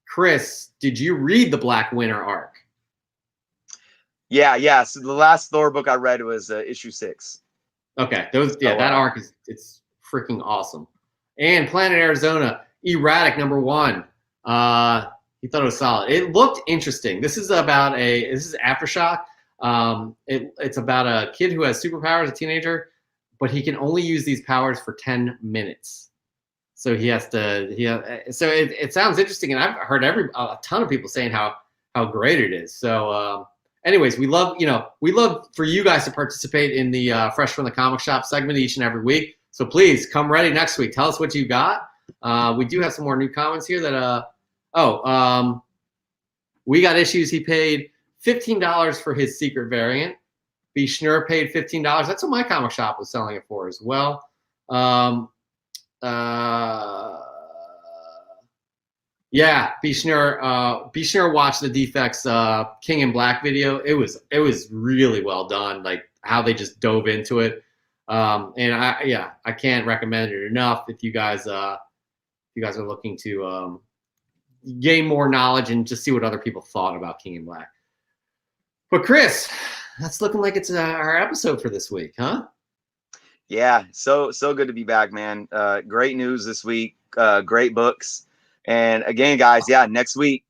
Chris, did you read the Black Winter arc? Yeah. So the last Thor book I read was issue 6. Okay, that arc it's freaking awesome. And Planet Arizona, Erratic #1. He thought it was solid. It looked interesting. This is Aftershock. It's about a kid who has superpowers, a teenager, but he can only use these powers for 10 minutes. So he has to. So it sounds interesting, and I've heard a ton of people saying how great it is. So, anyways, we love for you guys to participate in the Fresh from the Comic Shop segment each and every week. So please come ready next week. Tell us what you got. We do have some more new comments here that we got issues. He paid $15 for his secret variant. B. Schnur paid $15. That's what my comic shop was selling it for as well. Yeah, B. Schnur watched the Defects King in Black video. It was really well done, like how they just dove into it. And I can't recommend it enough if you guys are looking to gain more knowledge and just see what other people thought about King in Black. But Chris, that's looking like it's our episode for this week, huh? Yeah, so good to be back, man. Great news this week. Great books. And again, guys, next week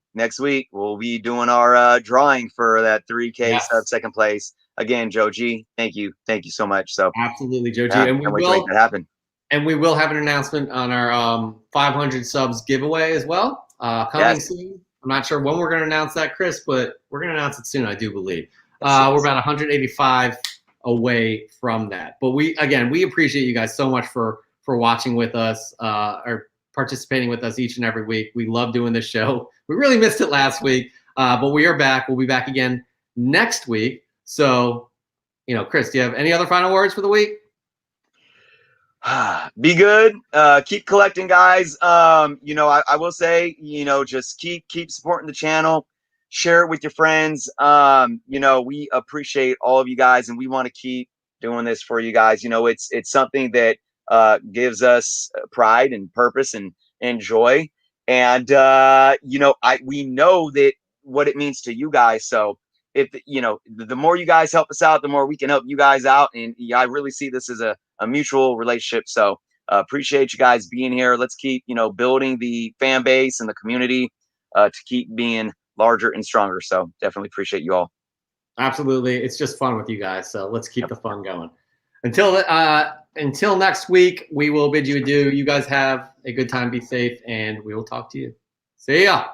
we'll be doing our drawing for that 3K second place. Again, Joe G, thank you so much. So absolutely, Joe G, and we will make that happen. And we will have an announcement on our 500 subs giveaway as well, coming soon. I'm not sure when we're going to announce that, Chris, but we're going to announce it soon, I do believe. We're about 185 away from that. But we appreciate you guys so much for watching with us or participating with us each and every week. We love doing this show. We really missed it last week, but we are back. We'll be back again next week. So, Chris, do you have any other final words for the week? Be good. Keep collecting, guys. I will say, just keep supporting the channel. Share it with your friends. We appreciate all of you guys, and we want to keep doing this for you guys. It's something that gives us pride and purpose and joy. And we know that what it means to you guys. So if the more you guys help us out, the more we can help you guys out. And I really see this as a mutual relationship. So appreciate you guys being here. Let's keep building the fan base and the community to keep being larger and stronger. So definitely appreciate you all. Absolutely. It's just fun with you guys. So let's keep the fun going. Until next week, we will bid you adieu. You guys have a good time. Be safe, and we will talk to you. See ya.